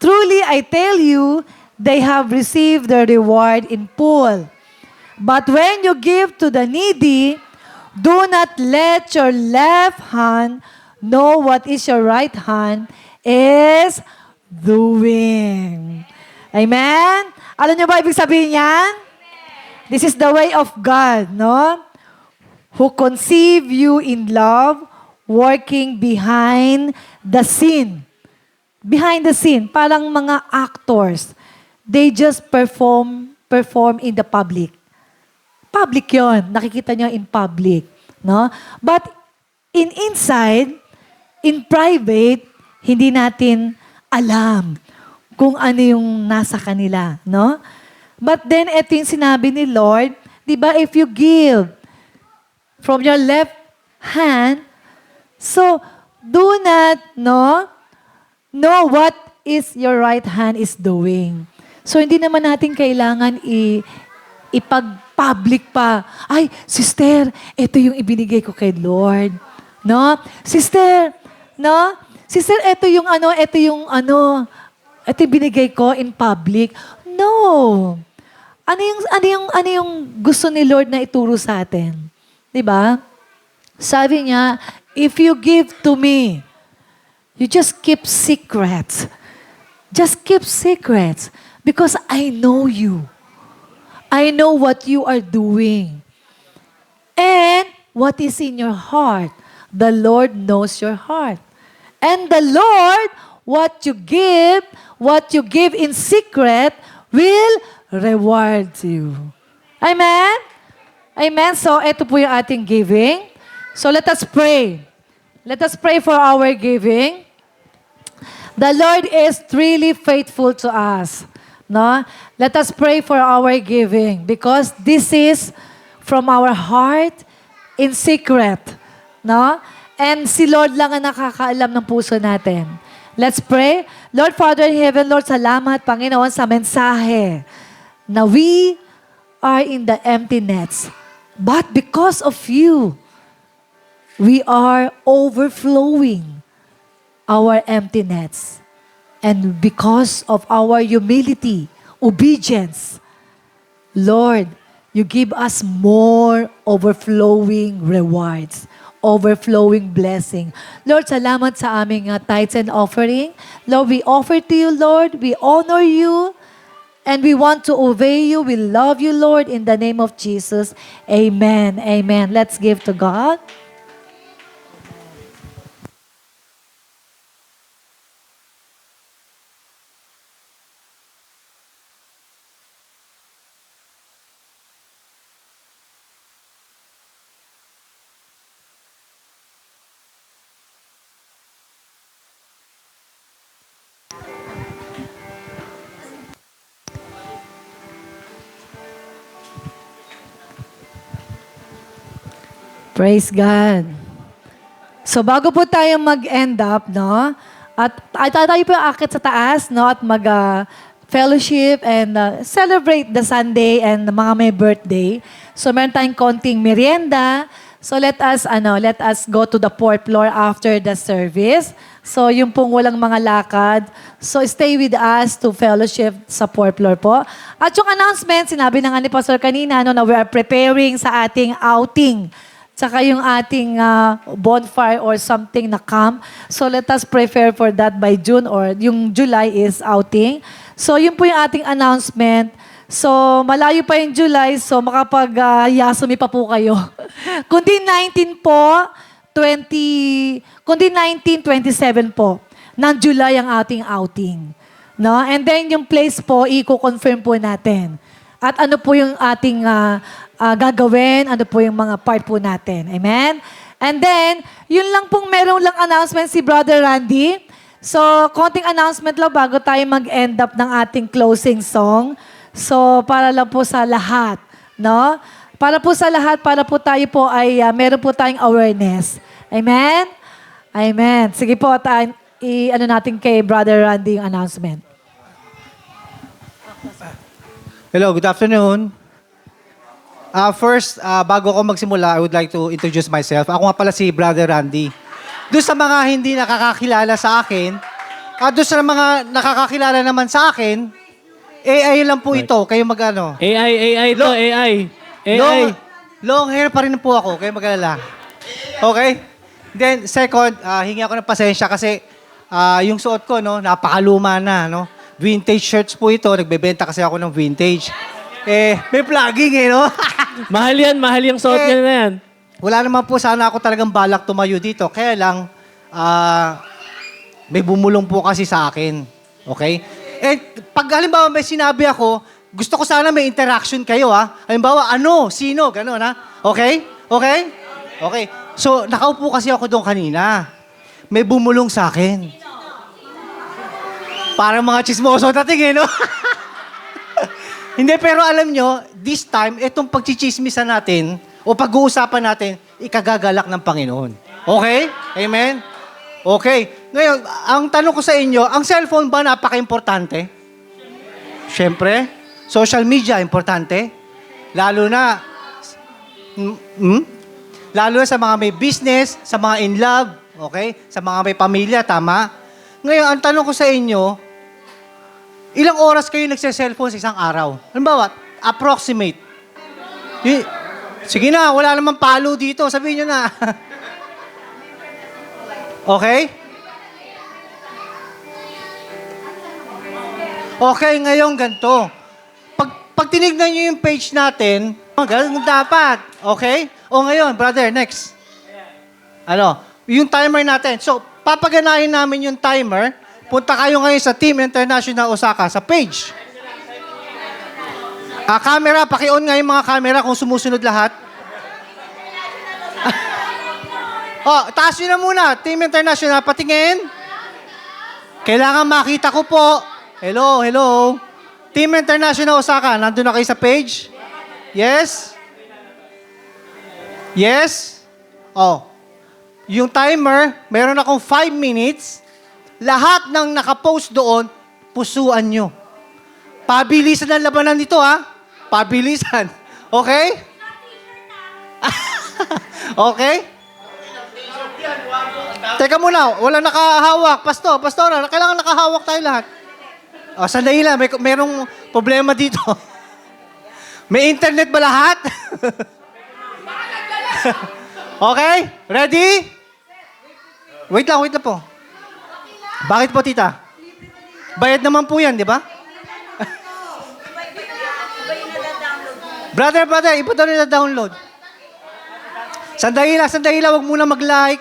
Truly, I tell you, they have received their reward in full. But when you give to the needy, do not let your left hand know what is your right hand is doing. Amen? Alam niyo ba ibig sabihin yan? This is the way of God, no? Who conceive you in love, working behind the scene. Behind the scene, parang mga actors. They just perform in the public. Public yon, nakikita niyo in public, no? But inside, in private, hindi natin alam kung ano yung nasa kanila, no? But then, ito yung sinabi ni Lord, di ba, if you give from your left hand, so do not know what is your right hand is doing. So, hindi naman natin kailangan ipag-public pa. Ay, sister, ito yung ibinigay ko kay Lord. No? Sister, no? Sister, ito yung ito yung binigay ko in public. No. Ano yung gusto ni Lord na ituro sa atin? 'Di ba? Sabi niya, if you give to me, you just keep secrets. Just keep secrets because I know you. I know what you are doing. And what is in your heart. The Lord knows your heart. And the Lord, what you give in secret, will reward you. Amen? Amen? So, ito po yung ating giving. So, let us pray. Let us pray for our giving. The Lord is really faithful to us. No? Let us pray for our giving because this is from our heart in secret. No? And si Lord lang ang nakakaalam ng puso natin. Let's pray. Lord Father in heaven, Lord, salamat, Panginoon, sa mensahe na we are in the empty nets. But because of you, we are overflowing our empty nets. And because of our humility, obedience, Lord, you give us more overflowing rewards, overflowing blessing. Lord, salamat sa aming tithes and offering. Lord, we offer to you, Lord. We honor you. And we want to obey you. We love you, Lord, in the name of Jesus. Amen. Amen. Let's give to God. Praise God. So bago po tayo mag-end up, no? At tayo po akit sa taas, no? At fellowship and celebrate the Sunday and the mga may birthday. So meron tayong konting merienda. So let us go to the fourth floor after the service. So yung pong walang mga lakad. So stay with us to fellowship sa fourth floor po. At yung announcement, sinabi na nga ni Pastor kanina, no, na we are preparing sa ating outing. Tsaka yung ating bonfire or something na camp. So let us prepare for that by June or yung July is outing. So yun po yung ating announcement. So malayo pa yung July, so makapag-yasumi pa po kayo. Kundi 19 po, 27 po ng July ang ating outing. No? And then yung place po, i-confirm po natin. At ano po yung ating gagawin, ano po yung mga part po natin. Amen? And then, yun lang pong meron lang announcement si Brother Randy. So, konting announcement lang bago tayo mag-end up ng ating closing song. So, para lang po sa lahat. No? Para po sa lahat, para po tayo po ay meron po tayong awareness. Amen? Amen. Sige po, ano natin kay Brother Randy yung announcement. Hello, good afternoon. First, bago ako magsimula, I would like to introduce myself. Ako nga pala si Brother Randy. Doon sa mga hindi nakakakilala sa akin, at doon sa mga nakakakilala naman sa akin, AI lang po ito. Kayo mag-ano. AI to, AI. Long hair pa rin po ako. Kayo mag-alala. Okay? Then, second, hingi ako ng pasensya kasi yung suot ko, no, napakaluma na, no? Vintage shirts po ito. Nagbebenta kasi ako ng vintage. May plugging no? Mahal yung suot niya na yan. Wala naman po sana ako talagang balak tumayo dito. Kaya lang, may bumulong po kasi sa akin. Okay? Pag halimbawa may sinabi ako, gusto ko sana may interaction kayo, ha? Halimbawa, ano? Sino? Ganon, ha? Okay? Okay? Okay. So, nakaupo kasi ako doon kanina. May bumulong sa akin. Parang mga chismoso dating, no? Hindi, pero alam nyo, this time, itong pagchichismisan natin, o pag-uusapan natin, ikagagalak ng Panginoon. Okay? Amen? Okay. Ngayon, ang tanong ko sa inyo, ang cellphone ba napaka-importante? Siyempre. Social media, importante. Lalo na, lalo na sa mga may business, sa mga in love, okay? Sa mga may pamilya, tama? Ngayon, ang tanong ko sa inyo, ilang oras kayo nagse-cellphone sa isang araw? Halimbawa, approximate. Sige na, wala namang palo dito. Sabihin nyo na. Okay? Okay, ngayon ganito. Pag tinignan nyo yung page natin, ganun dapat. Okay? O ngayon, brother, next. Ano? Yung timer natin. So, papaganahin namin yung timer. Punta kayo ngayon sa Team International Osaka, sa page. Camera, paki-on nga yung mga camera kung sumusunod lahat. Taas nyo na muna. Team International, patingin. Kailangan makita ko po. Hello, hello. Team International Osaka, nandun na kayo sa page? Yes? Yes? Yung timer, meron akong 5 minutes. Lahat ng nakapost doon, pusuan nyo. Pabilisan ang labanan nito, ha? Pabilisan. Okay? Okay? Teka muna, wala nakahawak. Pastora, kailangan nakahawak tayo lahat. Sandali lang, merong problema dito. May internet ba lahat? Okay? Ready? Wait lang po. Bakit po, tita? Bayad naman po yan, di ba? Brother, iba daw nila download. Sandali lang, wag muna mag-like.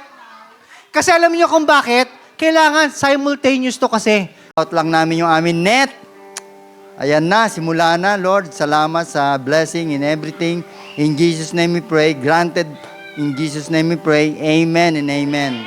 Kasi alam niyo kung bakit? Kailangan simultaneous to kasi. Out lang namin yung amin net. Ayan na, simula na, Lord. Salamat sa blessing in everything. In Jesus' name we pray. Granted, in Jesus' name we pray. Amen and amen.